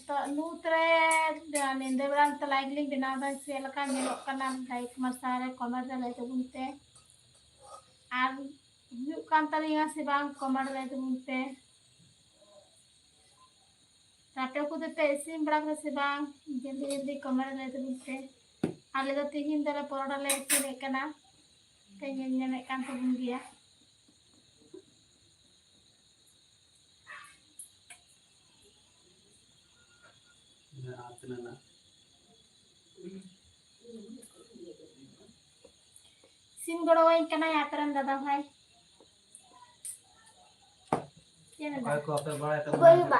तो नूतरे निंदे बरान तो लाइक लिंक बिना दा से लका नेलो कना लाइक मसारे कमेंट ले तबुन पे आर हिजुग कान तलिया से बांग कमेंट ले तबुन पे राते को तो इसीम बड़ा कर से बांग जल्दी जल्दी कमेंट ले तबुन पे आले दो तिहिन दले परोटा ले इसीने कना पे ने कान तबुन गिया आपने ना सिम गड़वाई कना यात्रन दादा भाई ये ना भाई को अपने बड़ा तो बोल बा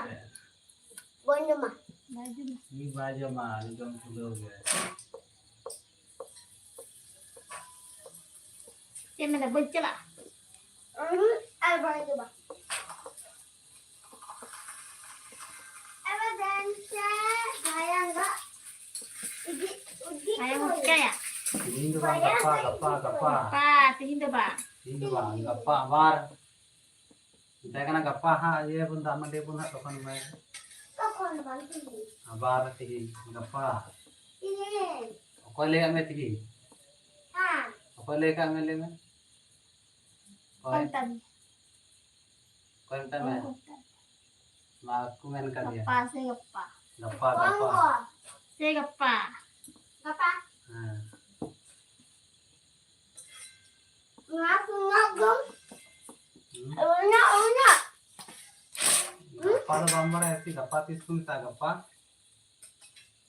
बोल मा बाजू ये बाजू मार एकदम फुल हो गया ये मैंने बोल चला अब बोल बा अब देन से भायांगा उदी उदी saya mau percaya ini tuh kan gapa pak tihin ba ini bang gapa bar kita kan gapa ha ye pun taman dia pun ha tokan mai तोकन बांधी bar tigi gapa ये kau lihat me tigi हां kau lihat kan me le me kontan kau entah me mak aku main kan dia gapa saya gapa gapa saya gapa apa Nah. ngaku ngagum una Gapa lo gambar ya sih gapa tiskun ta gapa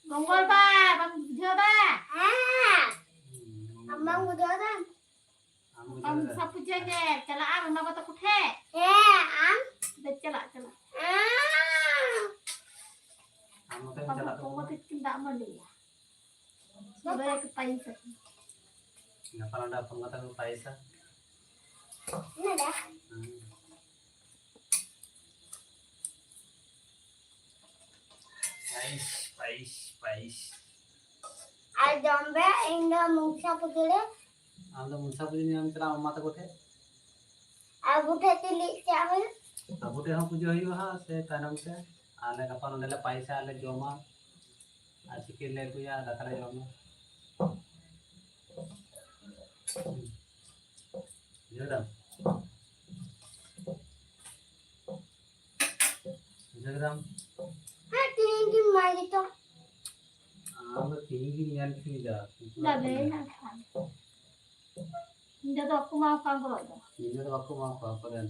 mongol ba bang jo ba ah amang udah kan am sapu jenge chala am na bata kuthe am de chala chala Amo kan kamu jalan kamu tidak mau dia sebagai kepaisa gapa ada pengetahuan paisa ini dah pais ada jambe indah muka putih anda musa puji ni am chala amma ta kote abu tadi siapa abu te ha puji hoyu ha se tanam se ale gapa nele paisa ale joma asikil le tu ya dakara joma Jodam Jodam tinggi mari tu amo tinggi nian tidak dah benar kan jadi aku mau kan kalau ini tuh aku mau apa kan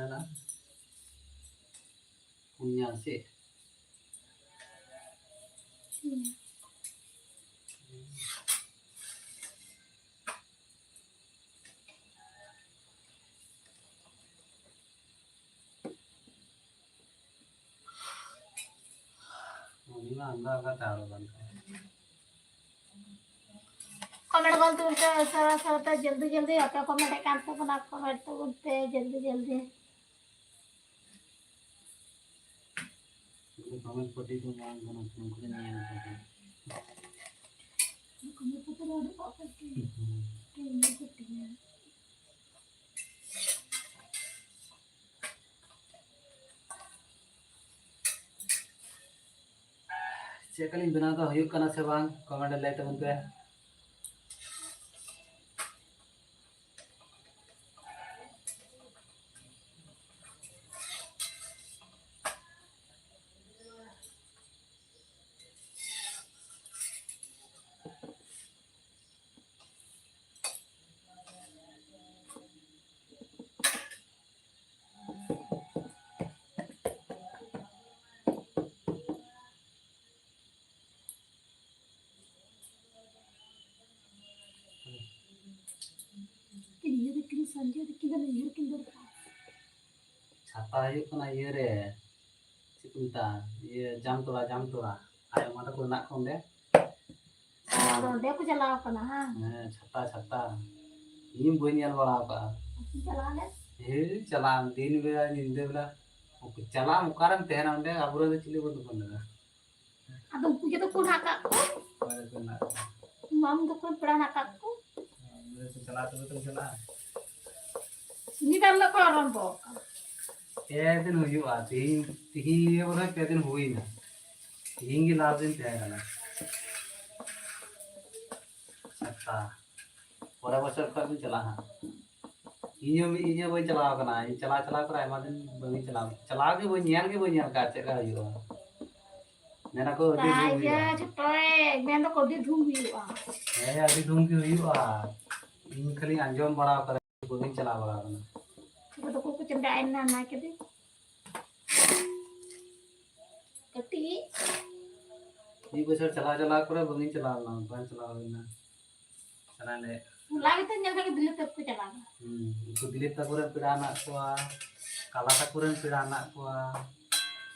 रहना punya sih. Ini mah enggak taruh kan. Comment कौन तुमसे सारा सारा जल्दी जल्दी आता comment एकांत बना कमेंट तो बोलते जल्दी जल्दी Kami seperti itu mau mungkin yang seperti comment तो रोड पर करके ये कुछ है cek kali benar tuh yuk karena sebang komen dan like teman gue. Sanjay किधर नहीं है किधर Siapa yuk kena iya deh si Kunta iya jam tua ayo mata kau nak kau deh और दे को चलाओ कना हां छाता ini bunyian bola apa चला ले चलाम दिन बेला नींदे बेला चलाम कारण तेहना उन्हें अबुरा दे चिली बंद करना अब तुझे तो कोना का मम तो कोई पड़ा ना का को चला तो चला ini kan lo koron bo दिन हुआ तीन बोला क्या दिन हुई ना तीन की लाभ दिन तय करना अच्छा पूरा बच्चा का भी चला हाँ इन्हें वही चलाओ करना ये चला कर आए दिन वही चला के वही नियाल का चेक हुआ मेरा को ताजा छोटे मैं तो कोडी धूम हुआ अभी धूम की हुआ इन खाली अंजोम बड़ा कर वही चला बड़ा करना तो को चंदाइन ना ना के दे कटी ये बच्चा चला कर वही चला ना बन चला ना चलाने lagi tuh nyangka ke dilit aku jalan itu dilit takuran pira anak kuah kalah takuran pira anak kuah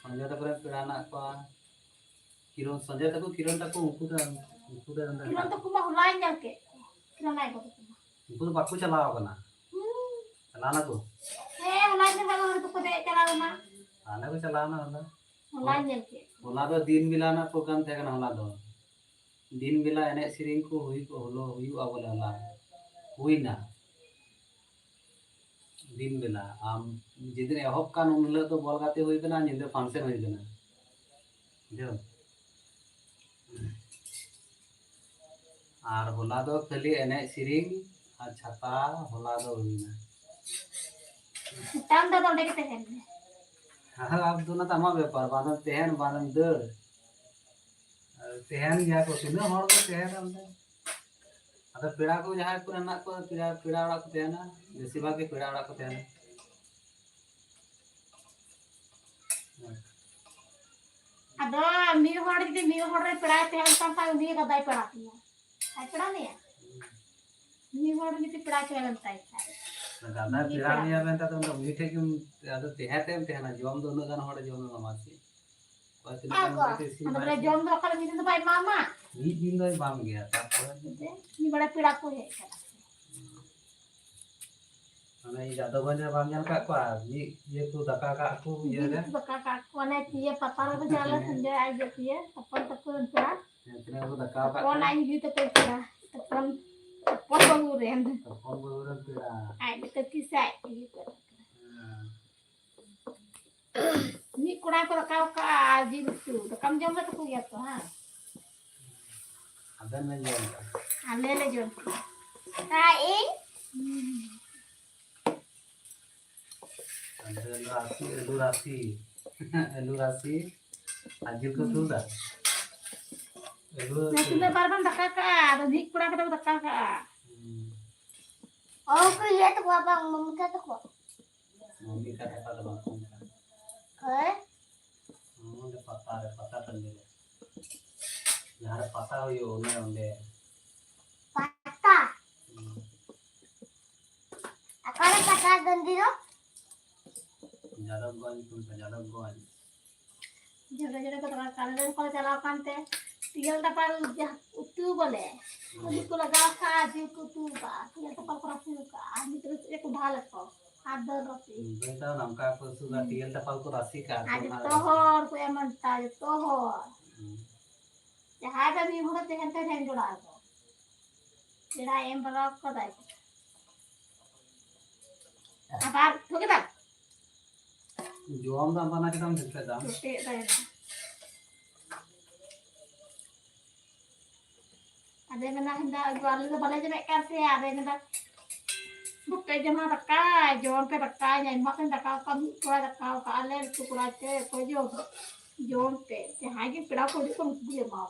sonja takuran pira anak kuah kiron sonja taku kiron taku ukuran kiron tuh kumah lain nyangke kiron lain kok itu baku calaw kana calana tuh lain tuh kalau itu kode jalan ana ko calana hola lain nyangke hola do din bila na program teh kana hola do din bila enek siring ko holo huyu abole hola हुई ना दिन बेला आम जिदिन एहब कान उन हिलो तो ball गाते हुई कना निंदे फंक्शन हुई कना जो आर होला दो खाली एने सिरिंग आर छाता होला दो हुई ना टाइम दो देखते हैं हां आप दोनों तमा व्यापार बांधन दर तेहन या को सुनो हर को तेहन हमने अगर पेड़ा को जहाँ को रहना को पेड़ा वाला को तेहना जैसे बाकी पेड़ा वाला को तेहना ada mie horde pera tehan sampai mie kadai pera tiya ai pera ne mie horde gitu pera chelan tai दादा पेड़ा नहीं है मैं तो मीठे क्यों अगर तेहना जॉम दोनों जन हorde जॉम ना मासी और तीन kan berarti sih ada jom do kalau gitu bai mama ini दिन दो बाम गया था ini bada pera ko he karena ini jatuh banyak banyak kak kuah ini tuh daka kakku ya deh baka ko ne tiye patar ko jala sende aja tiye apon takun pera ini aku daka kakku ko lain gitu pera tapon baguren telepon beruran pira ai gitu kisah gitu ni kurang ko kau ka aji itu kam jom la to ya to ha ada nih jom ale jom tai elurasi ajil ko tuh dah nah kita barban dakka ka ada dik kurang ka dakka ka oh ko iya tuh abang memuka tuh kok Mami kata kata bangkong. Onde pata tande. Jahar pata hoyo onde. Pata. Akara pata gandiro. Jadabganj pun Jadabganj. Jodoh-jodoh ko kalau kalau chalaw kante tigal tapal utu bole kali ko lagaw ka di ko tuba tigal tapal ko rasu ka ani terus ko bhala ko adar roti Benta namka ko suga tiel tapal ko rasi ka. adi tohor ko eman ta tohor jaha da bi bhura te hante hen joda ko jeda em blok ko dai abar thoke da Jom dam bana kita mesti dam. te dai ada yang nak hendak jual itu boleh je nak kasih ada yang hendak bukan jema takai jual ke takai yang makan takai kami kurang takai kalau itu kurang je jual pe जहाँ के पेड़ा को देखो मुझे मार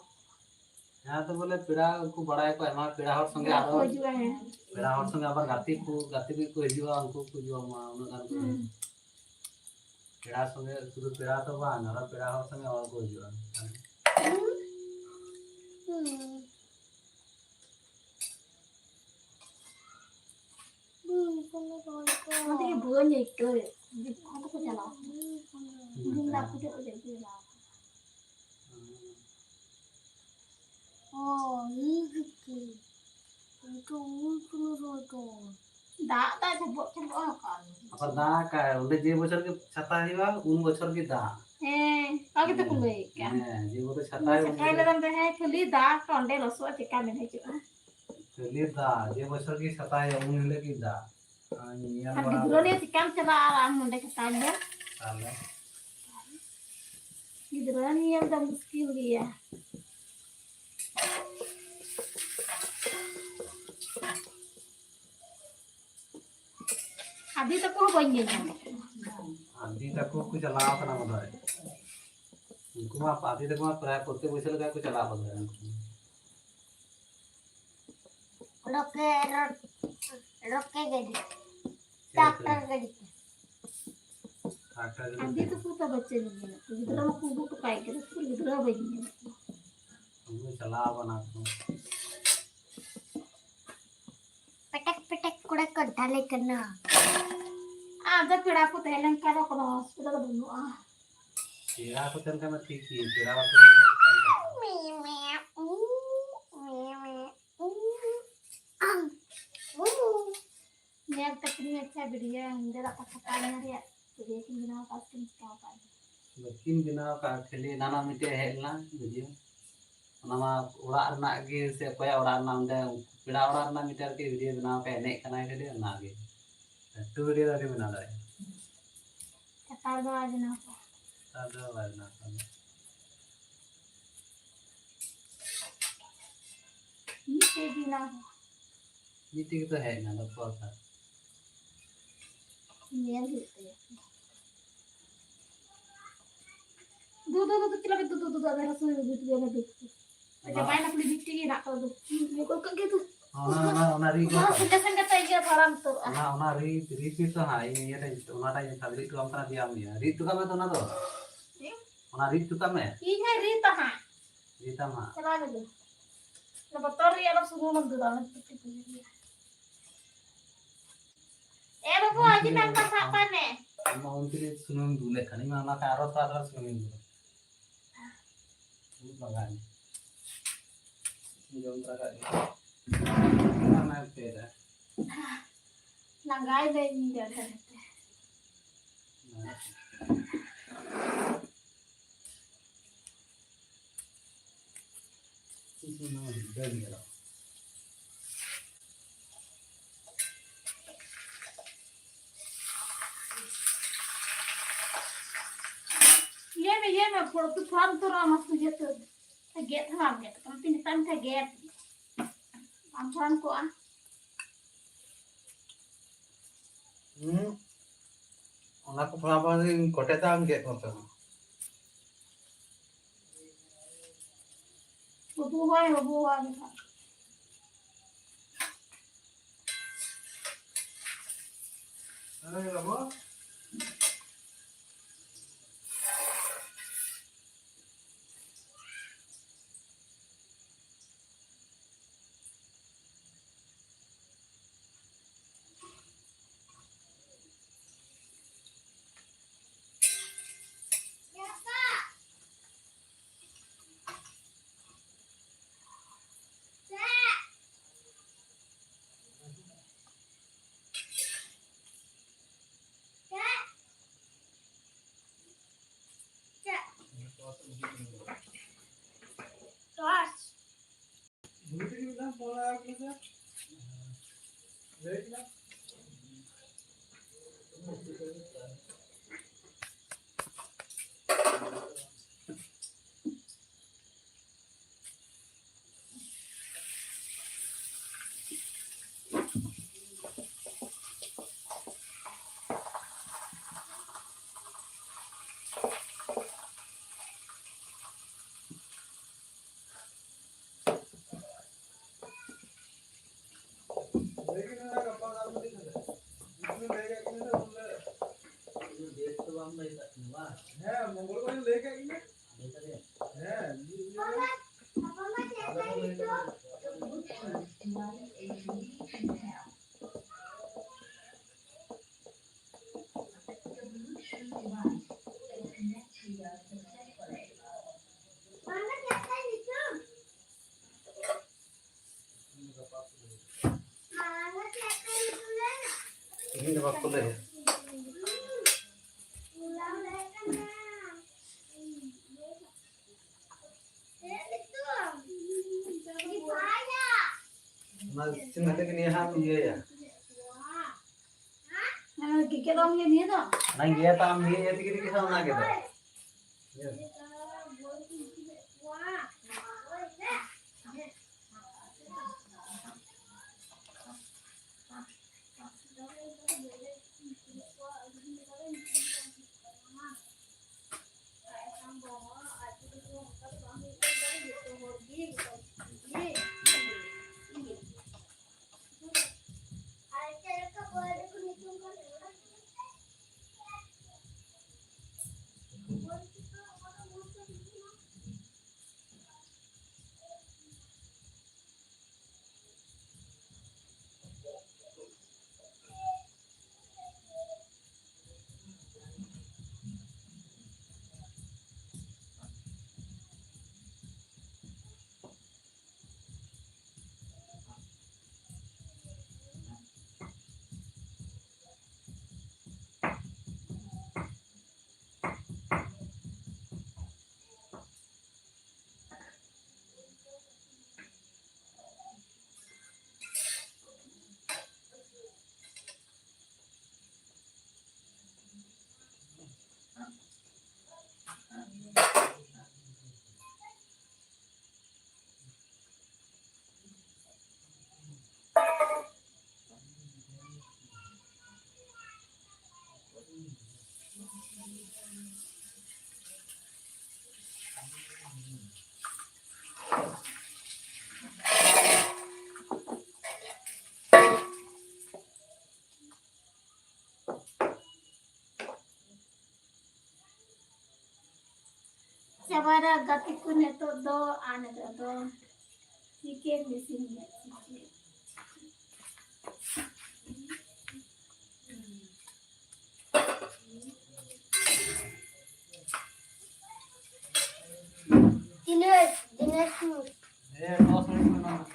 यहाँ तो बोले पेड़ा को बड़ा को एमा पेड़ा हर संगे आरो पेड़ा हर संगे आबार गाती भी को हिजुआ उनको को जो मा उन गान को पेड़ा संगे शुरू पेड़ा तो बा नरा पेड़ा हर संगे और को हिजुआ nanti ke buahnya itu aku ko jalan belum aku tu jadi lah Oh, ini itu itu dak tak cebok kan apa दा का उन्हें जे बছর के छता हिवा उन बছর की दा kalau kita kulit kan जे वो छता है sekarang dalam teh kali dak konde losu cikan ini juga ले दा जे बছর की छता है उन ले की दा नियन kan बड़ा di ni cikan coba alam munde ketanya साले di ni yang dah muskil dia Adi tak kau banyak kan? आदि तक को चलाओ करना होता है उनको आप आदि तक में प्राय करते पैसे लगा को चला होता है roke gadi tractor gadi Adi tak kau tak baca ni, tu kita nak kubu tu kai kita tu kita dah banyak. उनको चला बना तो petek kuda kedale kena Ada pira aku telan karo kono hospital dulu तेरा तो चलता मैं ठीक ही तेरा तो चलता Ni tak kini aja beria, dia tak pakai dia. Jadi kita nak pasti kita apa. लेकिन बिना का खेली नाना मिटे हेलना बुझियो नामा उड़ा रना के से कोया उड़ा रना उंडे पिड़ा उड़ा रना मीटर के वीडियो बना पे ने कना के ना के तो वीडियो रे बना दे Kata doa aja nak. सादा वाला Ni jadi nak. मीटिंग तो है ना तो पता Ni yang itu. Dudu kecil lagi dudu ada rasa dudu ada dudu. Macam mana aku lebih tinggi nak kalau dudu. Kau kaget tu. ना री को Sudah sangat aja haram tu. ना री की तो हां ये ना टाइम था री तो हम करा दिया मैं री तो का मैं तो ना तो ना री तो का मैं Ini Rita ha. री ता मा Coba dulu. Lepas tori ada suruh nunggu dalam. Babu aja nampak apa nih? मैं उनके लिए सुनूं दूले खानी मैं ना का आरो तो सुनूं दूले बगान जो उनका का ना पेड़ा Langgai deh ini jadi. Iya mah kalau tu tuan tu ramah tu je tu. Get ham get. Kalau pin time tu get. Ampuran ko ah. ona ko pha ba ni kote ta am get mata Babu hai. अरे बाबा Mana siapa itu? Mana siapa itu lah? ini dapat kuda ya. Pulang mereka nah. Itu. Di mana? Masih nanti kini ham dia ya. Kike dong ini tuh. Nah dia tam dia ya dikit sama gitu. Ya. Sabara gatiku neto do ane do chicken di sini. Dinas mus. Tos menit mana?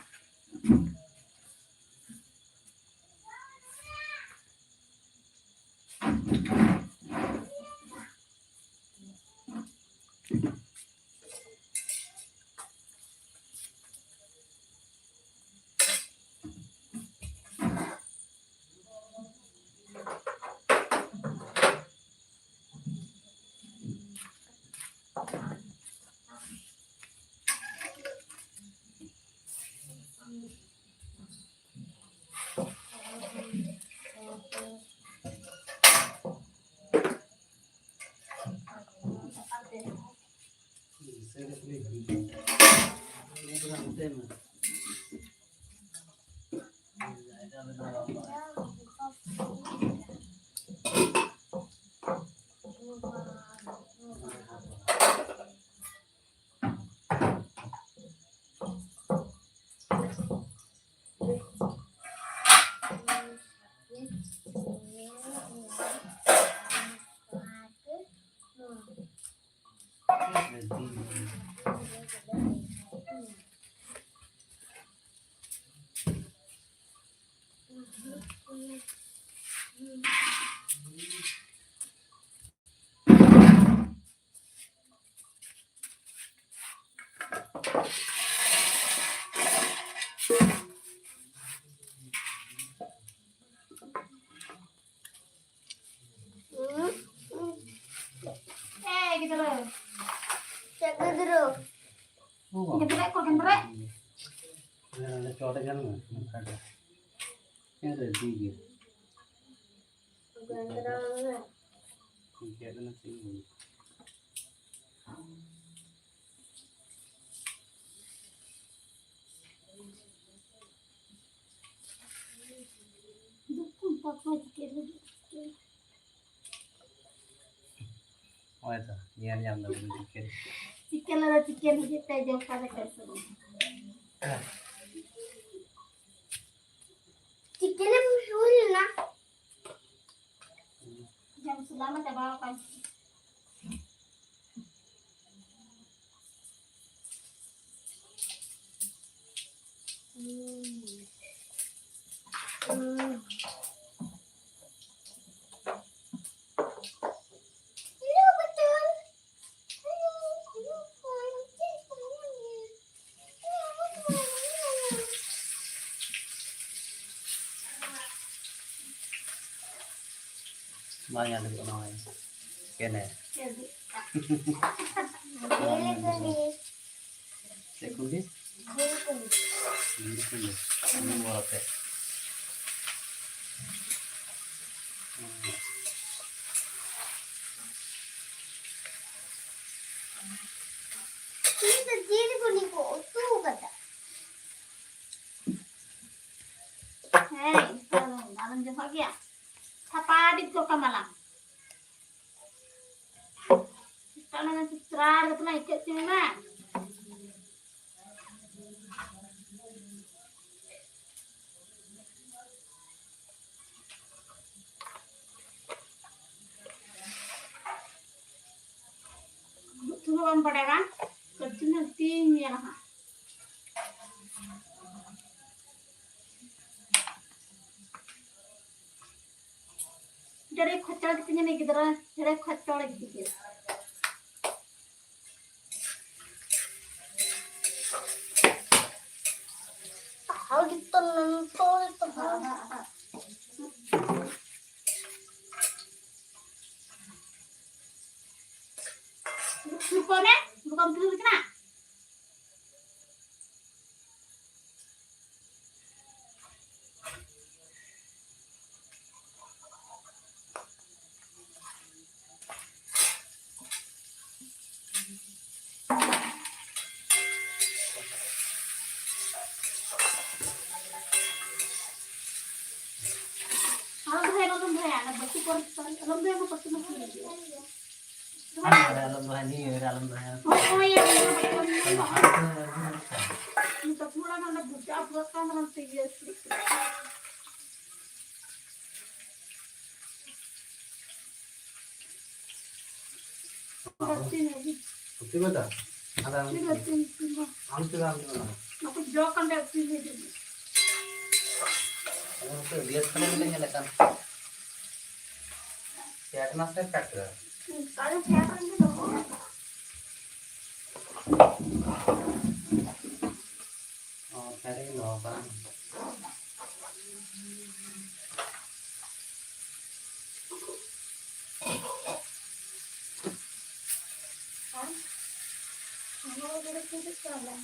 Gitu loh. Jaga dulu. Geprek kok geprek. Ada coret kan nggak? Ada. Ini ada tiga. Gandrang. Tiga ada nasi. Dukun papa chicken. Oh itu, nian yang dalam tiga. Chicken ada chicken kita jauh pada kasih. Chicken full na. Jam 11 lama coba kan. Iya betul. Banyak lagi orang kene. Jadi, Ini kulit. Sekundi, Ini kulit. sekundi. Ini berapa? Ini terjadi kuning kok tuh kata. hei, dalam jumpa dia. Apa di kota malam? Kita nanti citra, kita naik ke sini mah. Tunggu kan pada kan? Kerjanya tim ya lah. Dari kocok kitanya nih gitu lah, dari kocok lagi gitu. Tahu ditentul itu. Lupa nih, bukan dulu kena. Alam bahaya, anak batu koris, alam bahaya apa pasti masih ada. Ada dalam bahan ini, dalam bahan. Oh iya, Sama ada. minta pulang anak buka buat kamar nanti dia sedikit. Batin lagi, Bukti betul. Ada. ini batin semua. Hampir hampir. Aku jauh kan dari sini. Itu dia sekarang ini nyalakan. Ya kena sekat ke. Kalau siapa yang tahu? Oh, cari loh kan. Kalau dari sini jalan.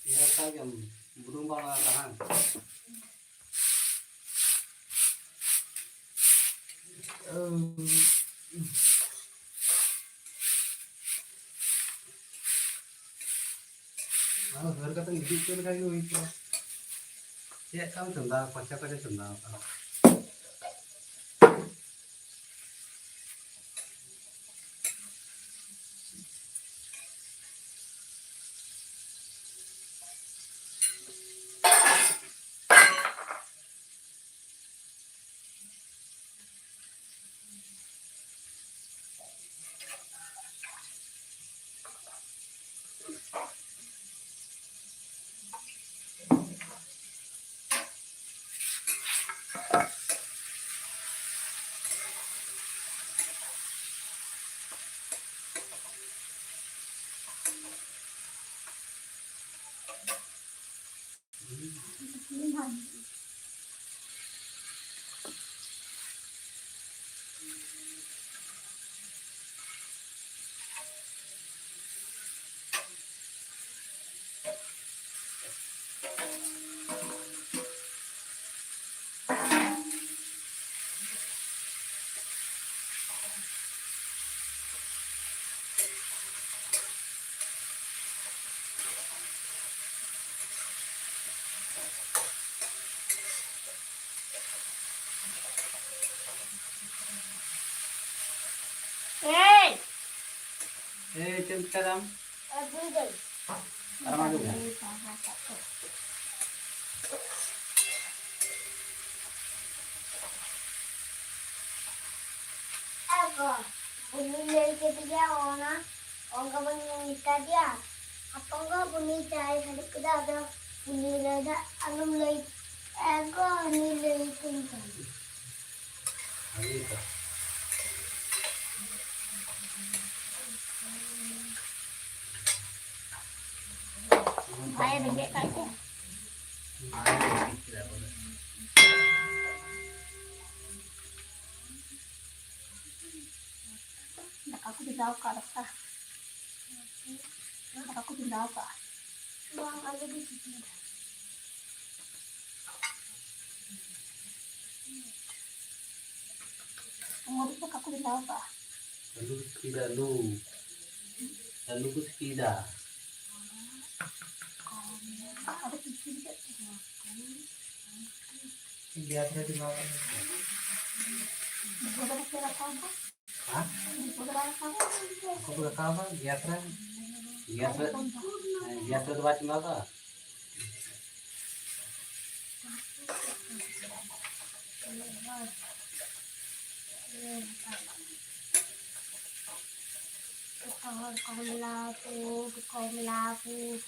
Ya saja burung bangga kan. घर का तो edit कर का हुई तो ये काम चंदा पच्चा का चंदा का Hey, चलता राम Aduh deh. आराम आ गया Ego, bunyi dari ketiga ona, onga bunyi dia. Apa enggak bunyi cahaya hadap kita ada bunyi ada alum lay. Ego nilai tinggal. अभी तो Saya bingit kat tu. Nak aku tidak kat dah. Nak aku tidak kat. Bang ada di situ. Umur tu aku tidak kat. lalu tidak lalu ku tidak Ada cincin kat. lihat di bawah Bukan aku rasa apa. ah Bukan rasa apa. aku berkata apa lihat tuh baca apa Kau melaku, kau melaku.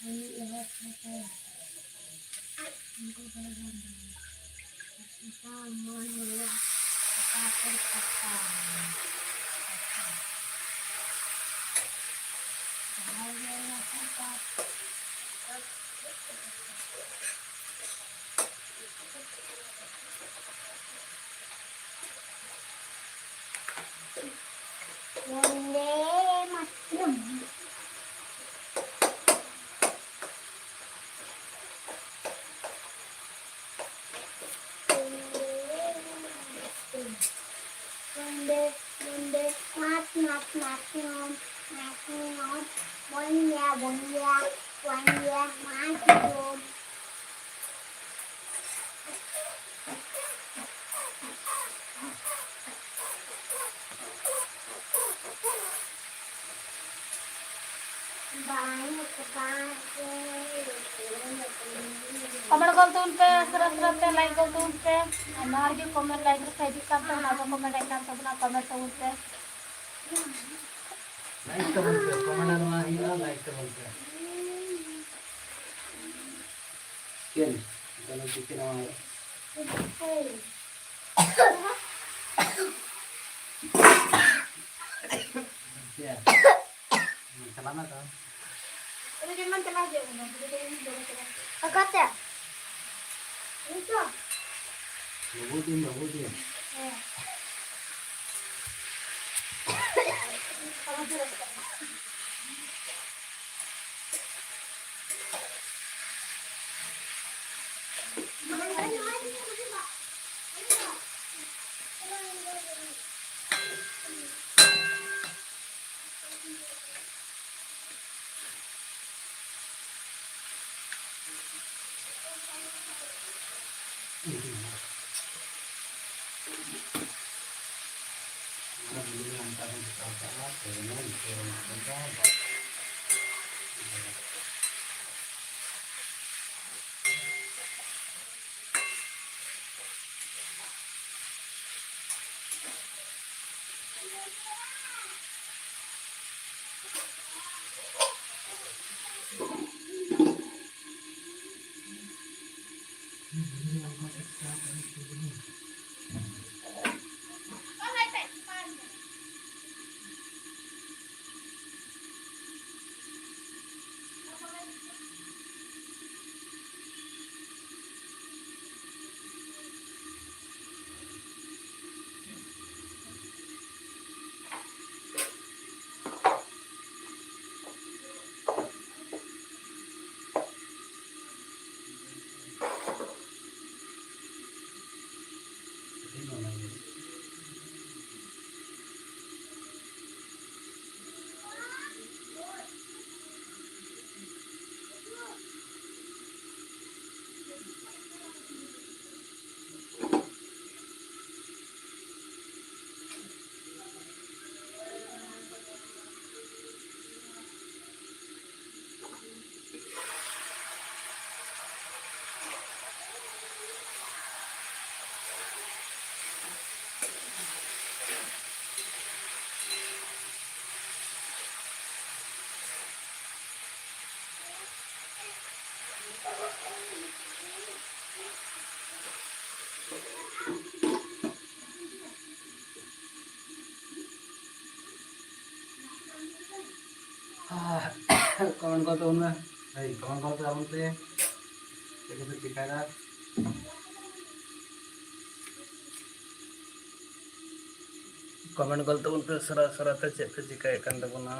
Ini lihat kita. Kita mau lihat apa kata. Wonde macam. Wonde mat bonya macam. Banyak sekali. Comment कर दूं पे सरस पे like कर दूं पे हमारे जो comment like कर दी करते हैं ना कमेंट लाइक करते हैं ना कमेंट तो उनसे लाइक तो बनते कमेंट ना ही ना लाइक तो बनते किन kalau bikin awal ya celana kan itu cuman celana aja Agak ya? Itu. babutin comment करते उनमें भाई कमेंट करते हमसे कैसे सिखाएगा कमेंट करते उनपे सरा सराते चेक पे चिकाए kan tabuna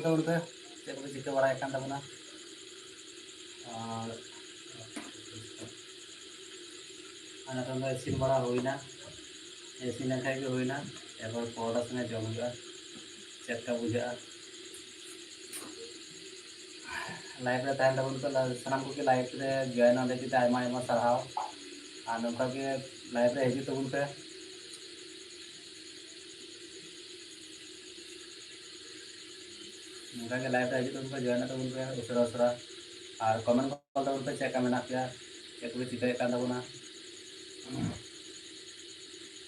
तब पे चेक को चिका बड़ा कान तबना और नतन दो इसिन बड़ा होइना इसिन लेखाय गे होइना एबार परोटा संगे जम हुआ चेक बुझा लाइव रे तहन तबन पे सामान को लाइव रे जॉइन होने की आयमा आयमा साराव और नौका के लाइव रे हिजू तबन पे नौका के लाइव रे हिजू तबन पे जॉइन तबन पे उसरा उसरा और कमेंट कॉल तबन पे चेक मेना पे चेक को चिकाय कान तबना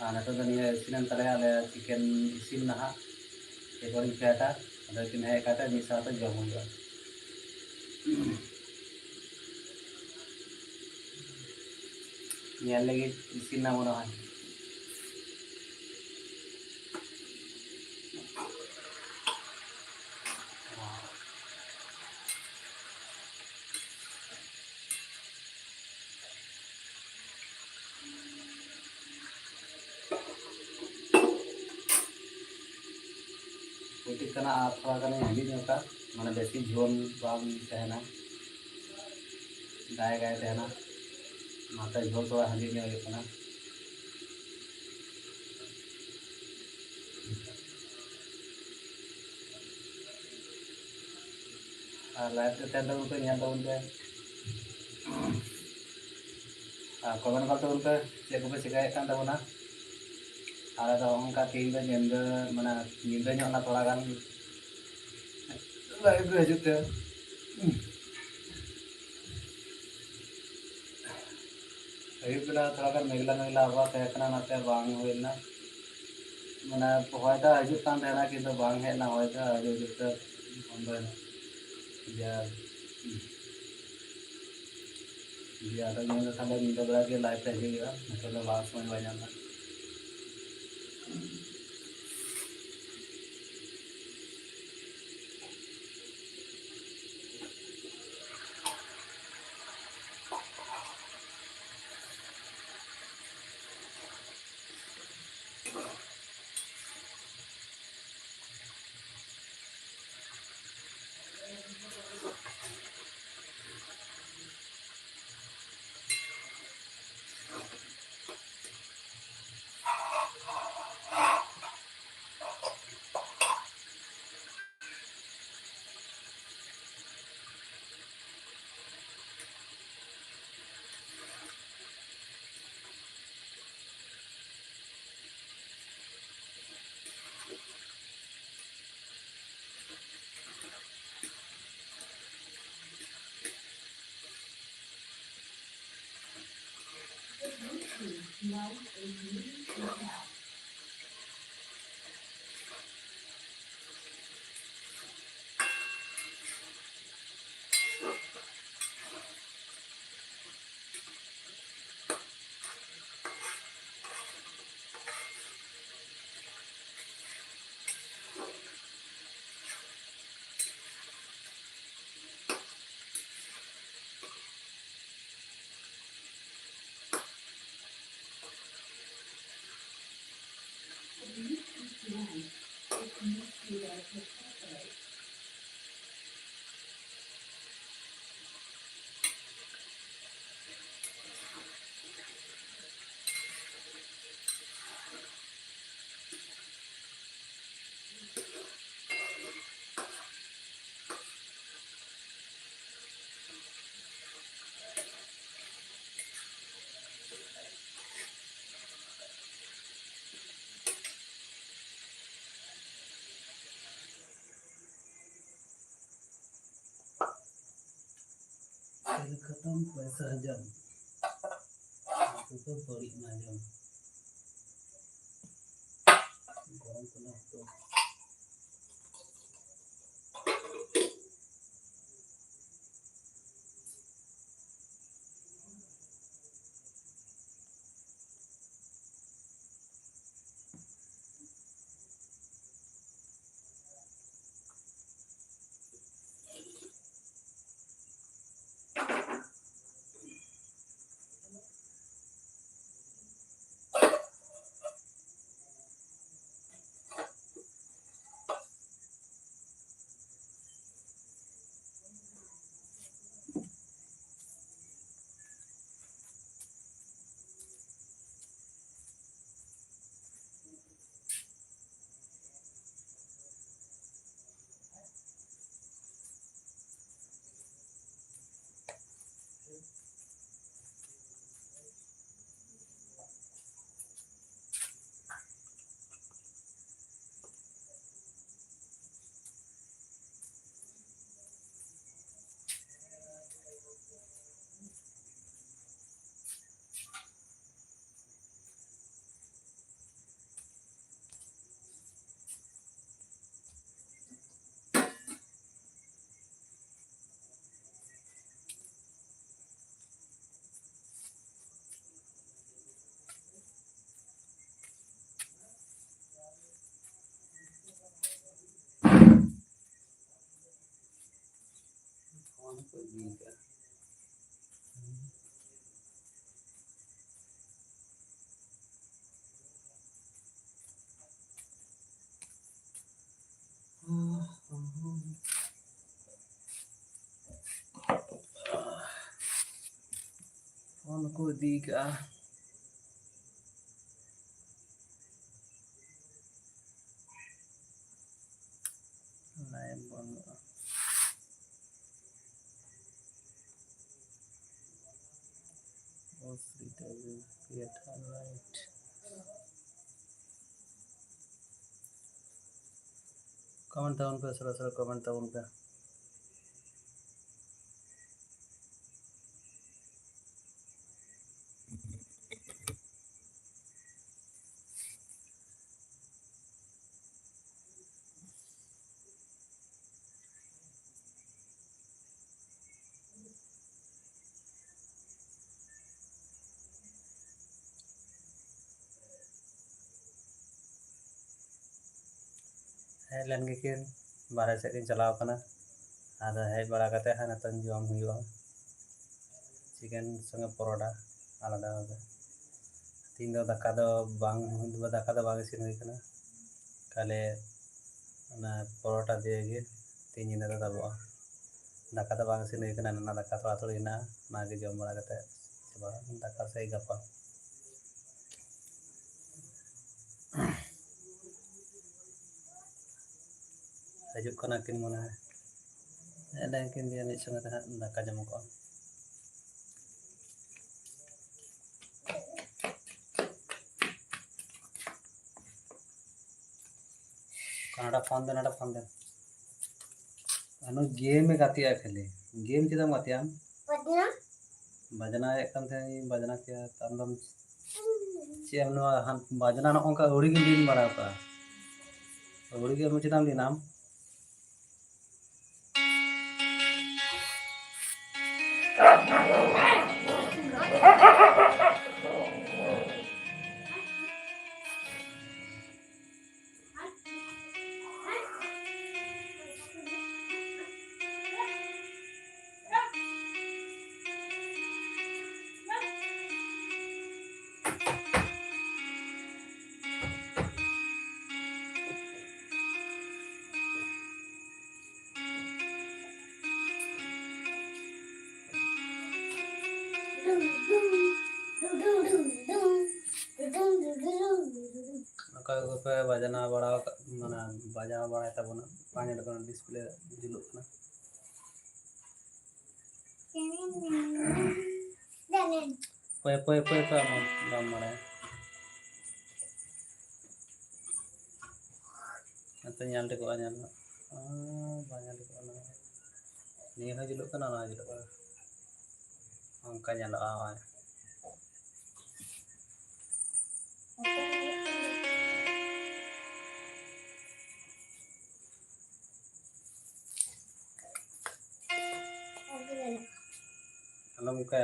और नतन निया इसिन तले आले चिकेन इसिन नहा एबार फेटा अदर किन है काटा मिसाते जम हुआ nyal lagi isin na muna kan putih kena apa kena yang ini kan mana besi jual bang tehna gaya gaya tehna mata jual tuh handi nya gitu na live ke tenda untuk nyal tahun ke komen kal tahun ke cek ko cikai kan tahun na ada tahun ka tinggal nyenda mana nyenda nyok na thoda gan live ke hijut te अभी बेला थोड़ा कर मेघला मेघला हवा तहकना नाते बांग होइना माने होयता हजू कान रहना किंतु बांग हेना होयता हजू जते बंद होइना या तो मैं थाले नींद बेला के लाइव पे हिजुगा मतलब बात समझ में जाना खत्म पैसा जम तो बड़ी ना जम गरम करना तो को दी का लाइव बंद राइट कमेंट डाउन पे सर कमेंट डाउन पे हेज लेन गिन बारे से चलाव कना आदा हेज बड़ा कते है नतन जम हुआ चिकन संगे परोटा आलादा आलादा तीन दो दाका दो बांग दाका दो बांग इसिन हुई कना काले ना परोटा दिए गे तीन दिन दो दाबो दाका दो बांग इसिन हुई कना ना दाका तो आतोड़ी ना नागे जम बड़ा कते चबा दाका से गपा हजूक कना किन मने एडा किन दिया नि संगे दाका जम को कनाडा फोन दे अनु गेम में गाती है खाली गेम चेदा गाती हम बजना बजना एक कम थे बजना क्या तंदम चे हम नो हम बजना न ओंका उड़ी के दिन बड़ा का उड़ी के मुझे नाम दिनाम पे बजना बड़ा माना बजा बड़ा तबना पानी लगन डिस्प्ले जुलुक ना पे बम बड़ा तो nyal de ko nyal banyak de ko na ni ha juluk kana na juluk angka nyal alam ka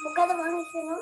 buka de mana sih no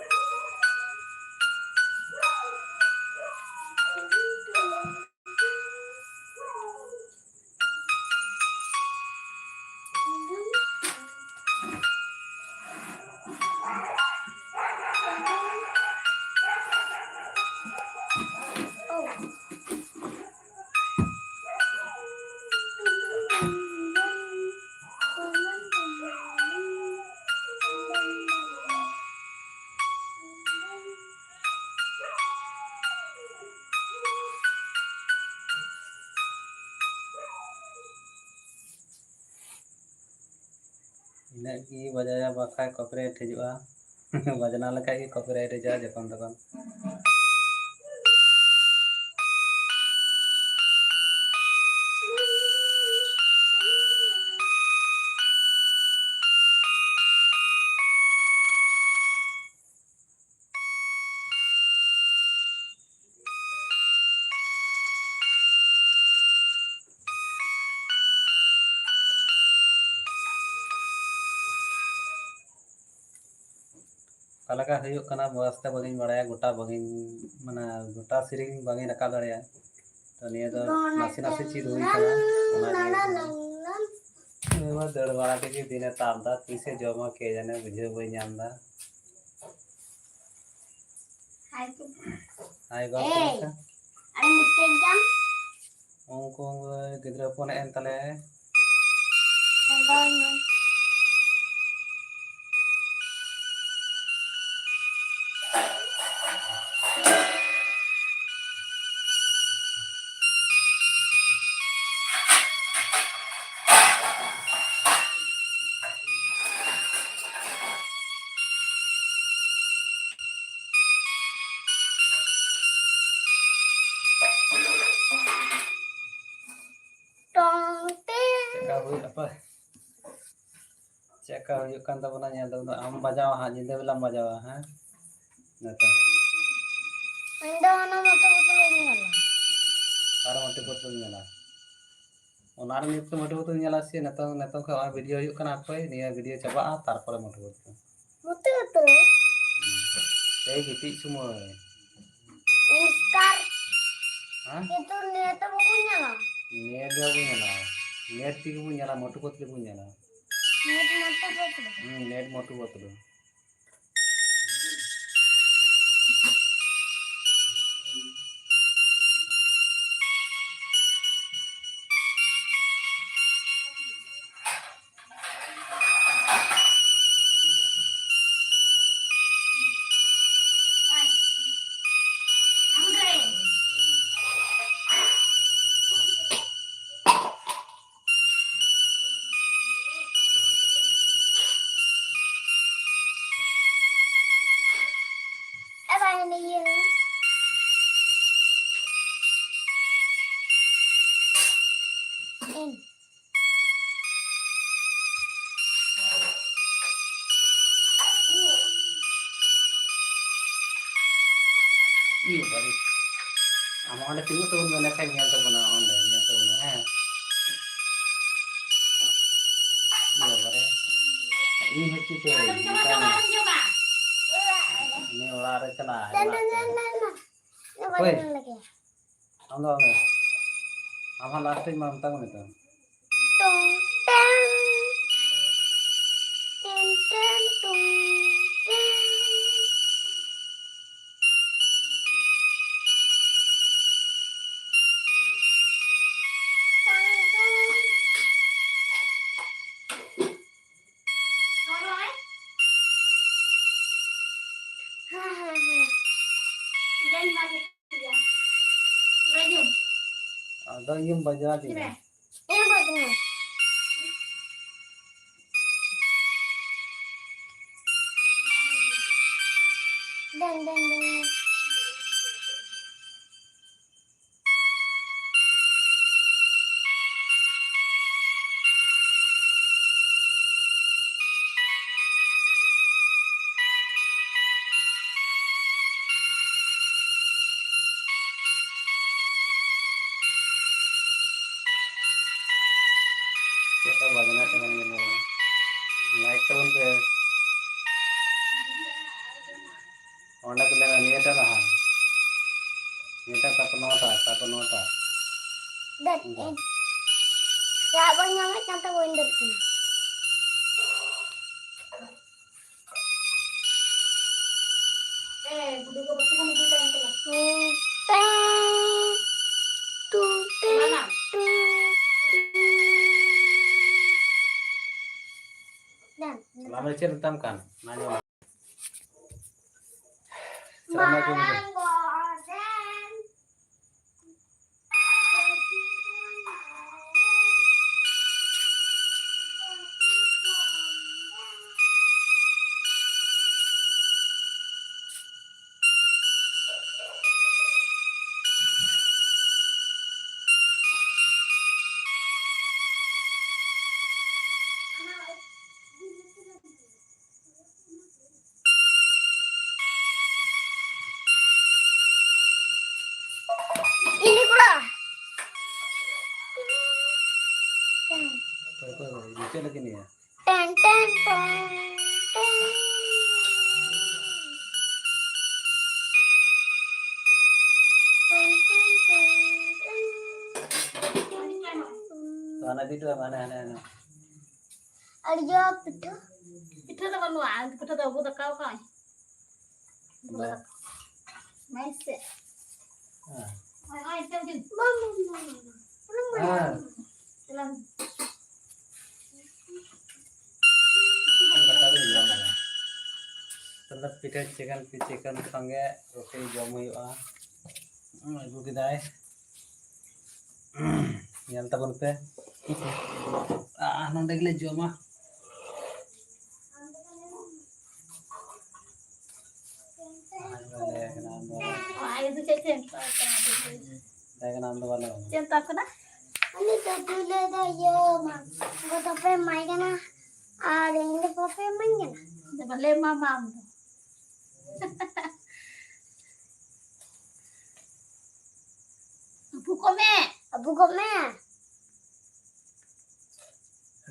ina ki bajaya bakai copyright hijua bajana leka ki copyright hijua jokon tokon कलाका हुयुक कना वास्ते बगिन बड़ाया गोटा बगिन माने गोटा सिरिंग बगिन रका दड़या तो निया तो नासी नासी चीज हुई कना एवा दड़ बड़ा के दिने तामदा तीसे जमा के जाने बुझे बई नामदा हाय बाप का ada mistake jam उनको गिद्रा फोन एन तले Contohnya. Tong ting. चेका हुई kan tabuna nyel tabuna am bajawa ha nyinde belam bajawa ha nata Anda mana betul-betul ini lah. kara mate potul nyala onar nit mate potul nyala si netong kha video huyuk kana akoy niya video chaba tarpore mate potul Betul-betul. ei giti sumoy Iskar ha itu niatnya bukunya lah. net ga bu nyala net ti bu nyala mate potul bu nyala Niat mata betul. net mate potul Apa ini ya? In. iya bari am onde tingu to mena khay nyal tabuna onde nyal tabuna ha iya bari ini hecci te ini ora re chala Nah. Ini Woi. bagian lagi. ando ama last time mam tang nito Tung tang. Ting tang tung tang. Tang tang. Hahaha. ado yum baja di Ini bagian. Dan. kita bajana teman teman like tabun pe onda pila niyata raha niyata kapanota Dan. Enggak. Siapa nyangat nyata window ini? Teng. Tung teng. Dan. lama cer tam kan nanya celana ke muda Gorden. Ini pula. itu lagi nih ya Ten ten ten ten. Ten ten ten ten. mana itu mana Ada pitu. Itu tak perlu ah, kita tak buat kau kan. Nice. Ay, Mama. ah Jalan. kata dulu jom ya. Terus pita chicken sange roti jom huyu-a. Ibu kidai. Nyal tabon pe. Nonde gele joma. itu cecen Dagan ando wala. cinta aku dah Ani to dule da yo ma. Ko to pe mai kana. Are inde po pe mai kana. dia boleh mamam tu buku me Abu ko me.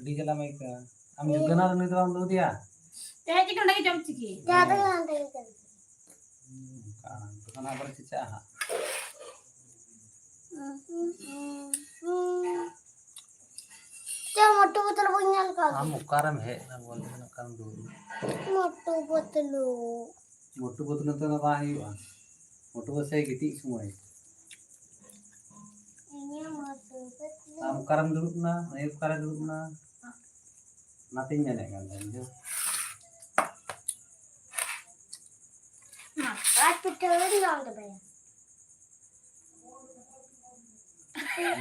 Di jala mai ka. Am juga na ni to am do dia. teh chicken lagi jam ciki Ja da ante kan. Kan to kana bar cica ha. Ja motu botal punya ka. Am ukaram he na bol na kan do. Motu botalu. Motu botna to na ba huyu-a. Motu bot sai giti sumoy. Ini motu botalu. Am ukaram duduk na, ay ukaram duduk na. Natin yan kan jo. Rat pitalu di lang to ba.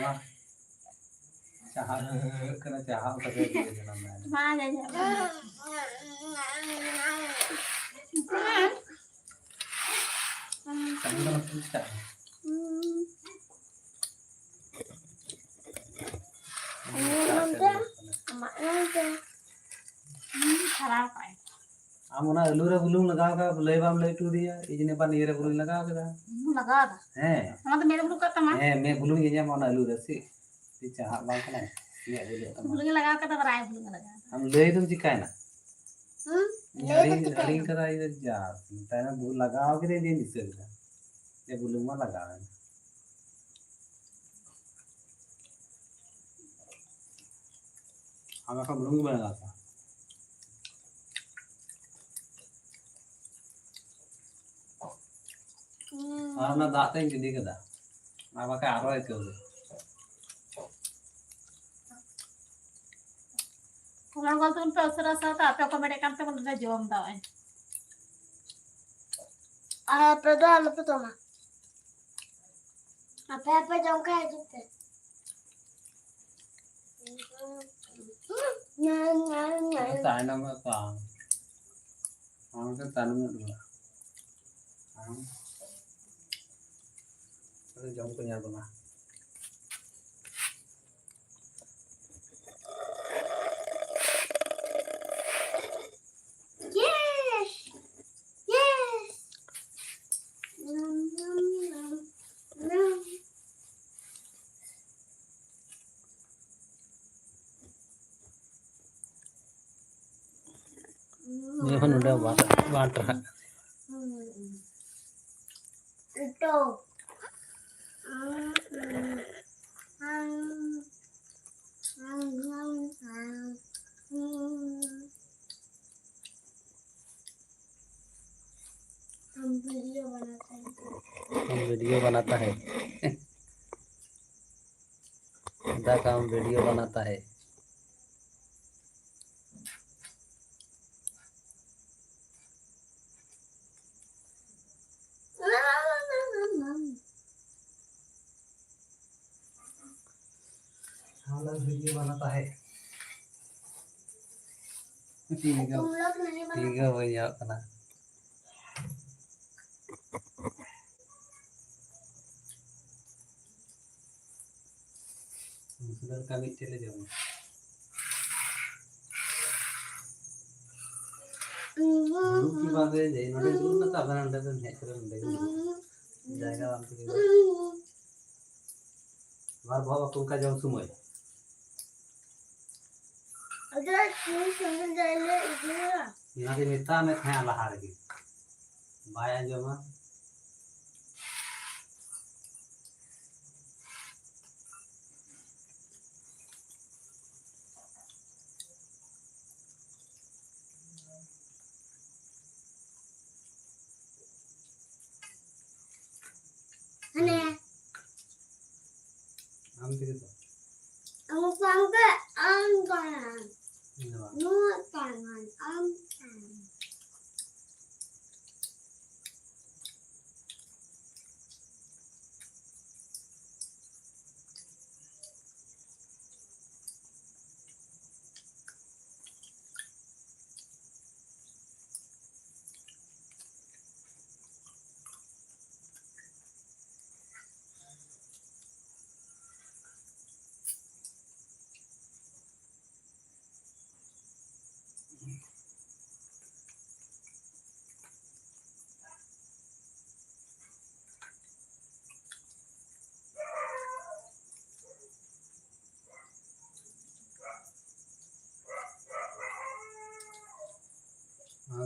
Ma. Caha kana caha ka de jala na. mana aja Kan kana cica. Mak nanti. खराब है आम आलू रे बुलुंग लगा का लई balm लई to दिया इजने पा नीरे बुलुंग लगा का लगा था हैं हमारा तो मेरे बुलू करता मैं हैं मैं बुलुंग ये मन आलू रे सी चाह बांग का ने बोले बुलू लगा के तो राय बुलू लगा हम लई तुम चिकाय ना Lagi हरी करा इधर जा ताना बु लगाओ के दे दिसे ये बुलुंग में लगा हम का बुलुंग बना था और ना दाते गिदी कदा ना बाका आरो है क्यों Kemarin kalau tuh pas rasa tak apa komedi kan tuh udah jom tau Perdo alu pertama. Apa jom kaya gitu. Nyan. ताना में का हम के ताना में दो हम तो जम को यार बना Yes. Yes. ये मन उड़ा बाट रहा Itu. हम वीडियो बनाता है दा काम वीडियो बनाता है हम लोग वीडियो बनाता है ठीक है तुम लोग नहीं ठीक है वही अपना सुधर का भी चले जाओ ग्रुप की बात है जे नोटे ग्रुप ना का अंडर में है कर अंडर जाएगा हम तो बार भाव तुम का जाओ सुमय अगर तू समझ जाए इधर यहाँ के नेता में थे लहार की बाया जमा Aneh. हम किधर तो Ang sampai angkaran. ini बात Nu tangan.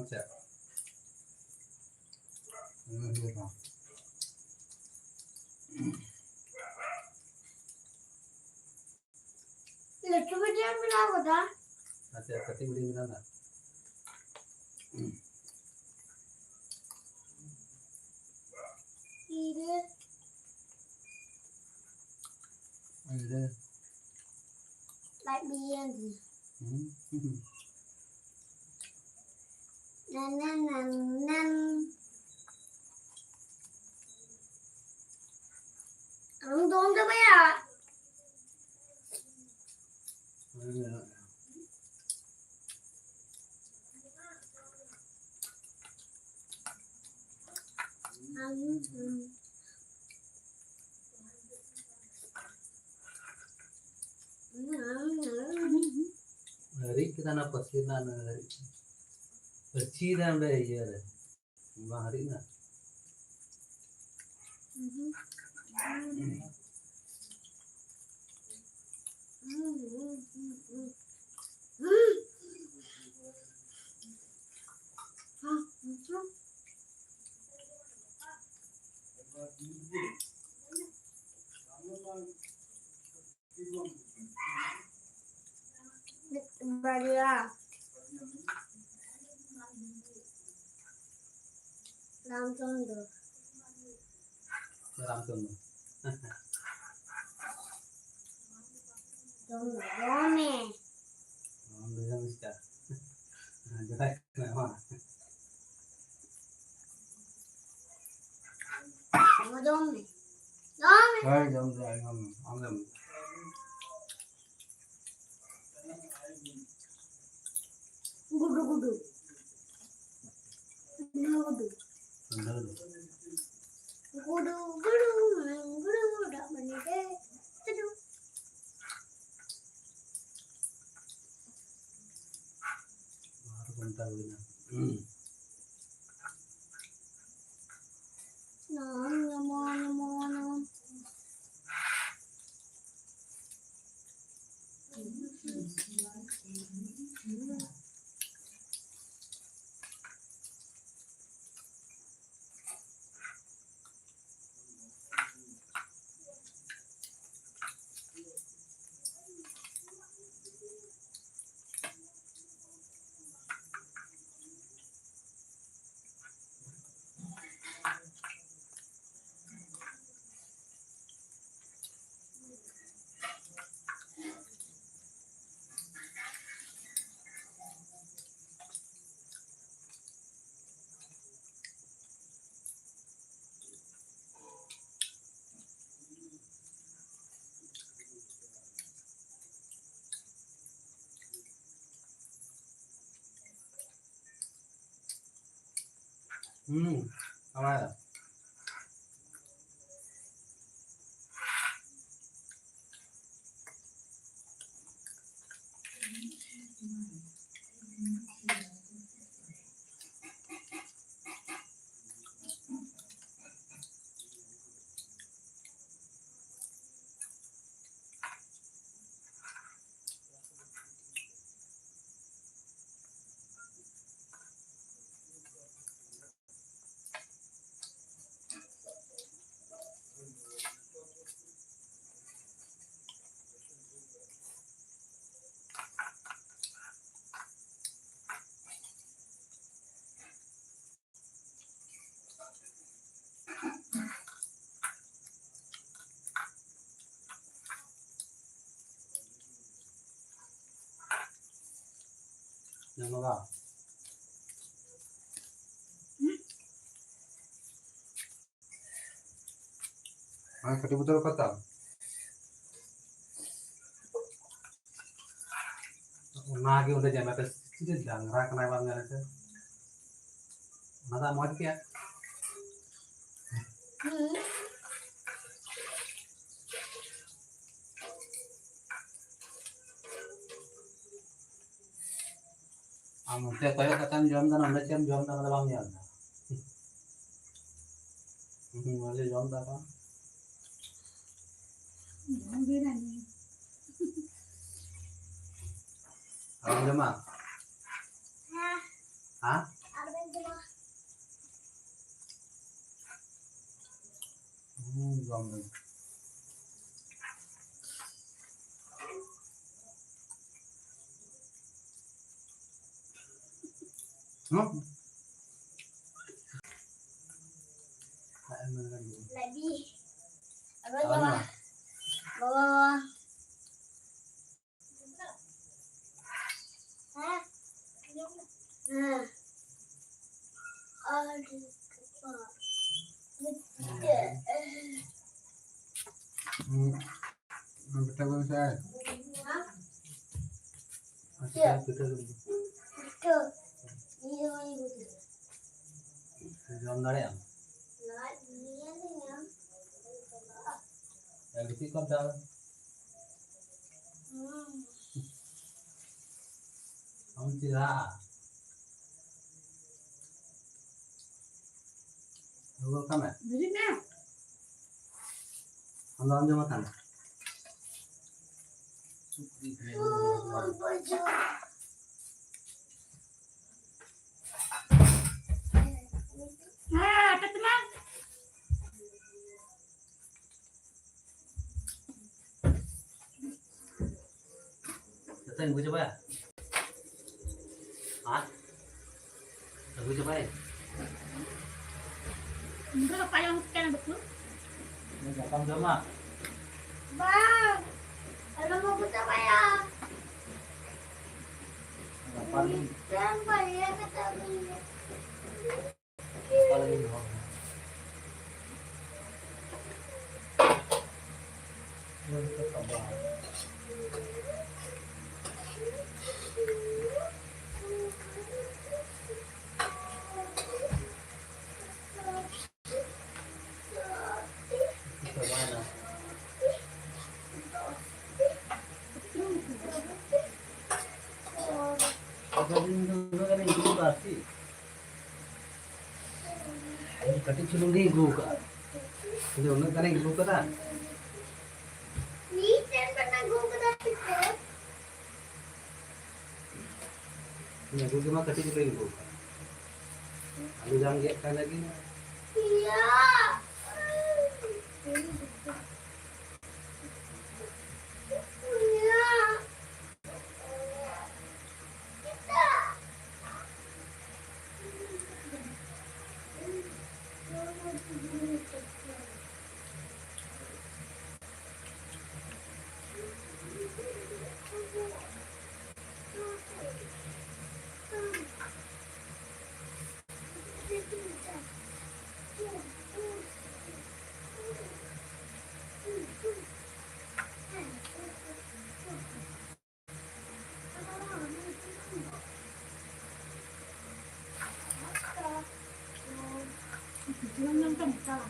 Macam. Ini dia. लट्टू बेटिया मिला होता Macam kati beli mana? ये Ada. like BNG Hmm. nan nan nan nan हम दोनों जब यार Ada. Hari kita nak pasir na hari. Perci dah ambil iya deh. Bang hari na. बढ़िया रामचंद्र Ramchandra. में Ram dia mesti. Jadi kenapa? दोनों में Hai jam dah am. Guddu Guddu Guddu Benar. Guddu Guddu Guddu dak bani de tudu Baru bentar ini. nam namo namo namo Apa ya? Yang apa? Kati betul kata. Nagi udah jangan atas itu jangan kenapa nggak ada? Masa mau dia? Amunte kayak katan jam dan anda jam dan dalam ya. Masih jam dah kan? Alam jam ah? Hah? जम में Lagi. Apa Apa bawah? nih? Bawah. Hah? Nah. Aduh. बेटा कौन सा है? Hah? अच्छा बेटा Itu. Ini yang itu. जम दाड़े हम Nah, ini yang. या किसी को चाह हम चिरा वो कम है Jadi nah. हम जमा खाना Baju. Nah, apa teman? Kita yang gue coba ya? Hah? Gue coba ya? Enggak apa yang sekian betul? Ini gampang jama. Bang. Kalau mau buta apa ya? Gampang nih. Gampang ya kata bini. Paling ini. Ini kita coba. Kita mana? Ada yang dulu kan yang dulu pasti. Ini kati chulung di gue kan. Ini orang kan yang gue kan. Ni ten pernah gue kena pikir. Ini gue cuma kati chulung gue kan. Aku jangan lihat lagi. Iya. Iya. Kita. Belum nonton salah.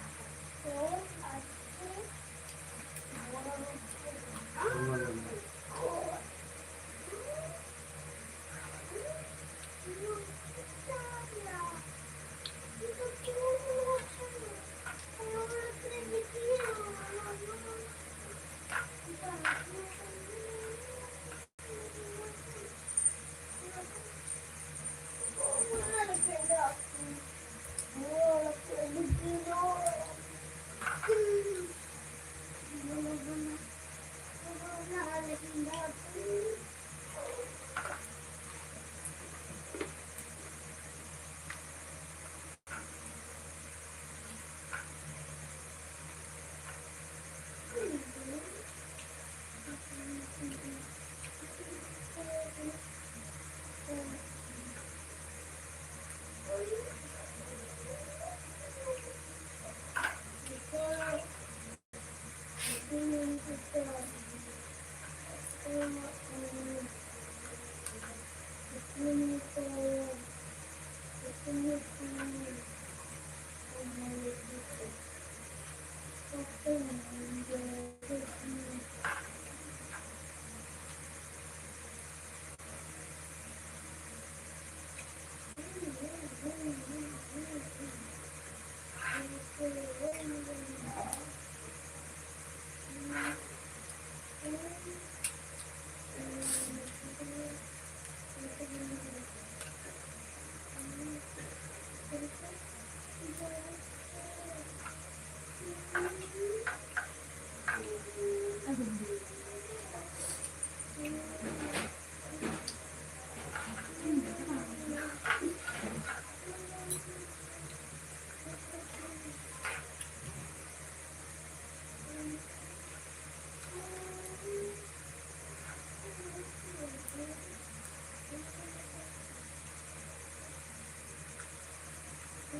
Aduh,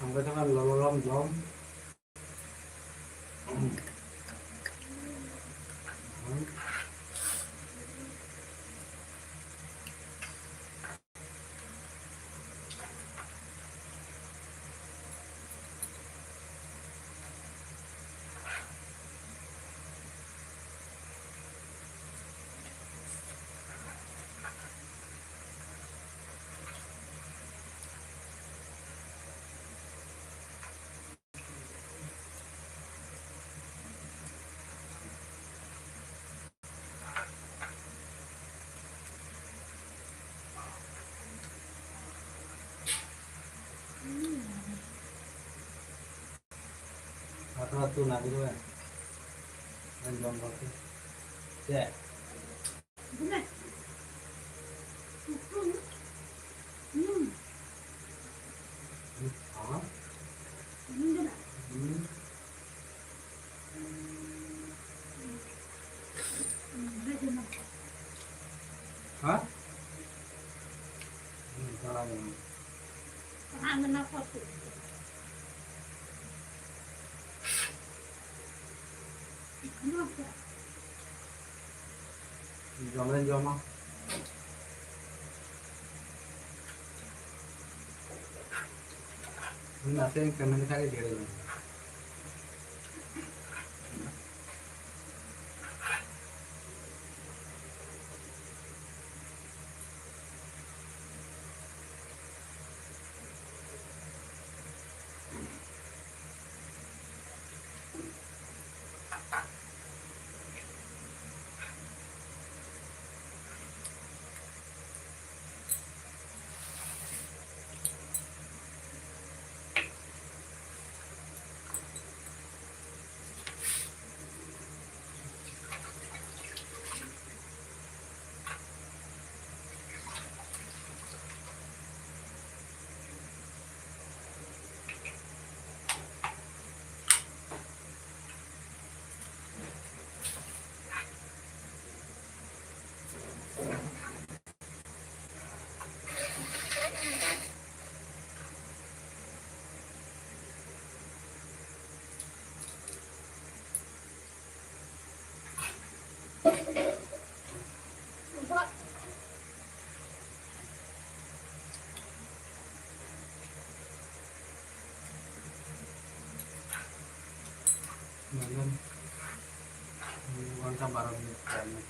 sampai dengan lom lom. Ratu nak gitu kan? Dan jual roti. Ya. Ah. Hah? Salah ini. Jual mah. Ini nanti yang kena kali dia dulu. Malam. Bukan kabar ni. Aduh.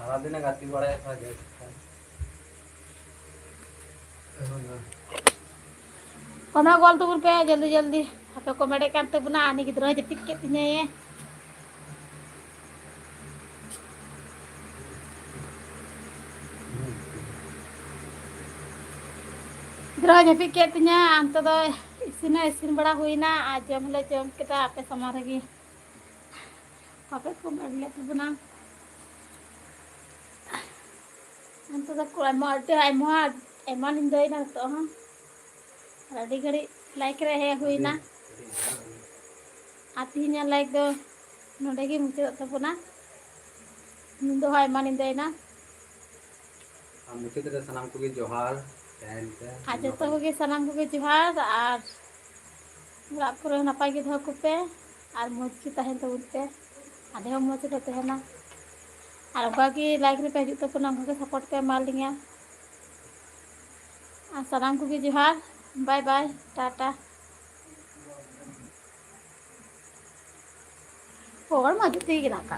सारा दिन गाती बड़ा था जे कना गोल तुबुन पे जल्दी जल्दी apa komedi kan tuh benar nih gitu aja tiketnya ya Gerahnya piketnya anto do isin bada huina jam le jam kita apa sama lagi apa komedi lihat tuh benar anto do kurang mau ada emang indai na tuh ha ready gari like रहे हुईना आतीnya like do नोडे की मुझे तो पुना निंदो हाय मान इंदेना हम मुझे तो सलाम को भी जोहार चैन पे आज तो होगी सलाम को भी जोहार और रात को नपाय के धो पे और मोज की तहन तो उठते आधे हम मोज तो तहना और बाकी लाइक रे पे हिजुग तो पुना हमके सपोर्ट पे मार लिया और सलाम को भी जोहार बाय बाय टाटा और मजती गिरा का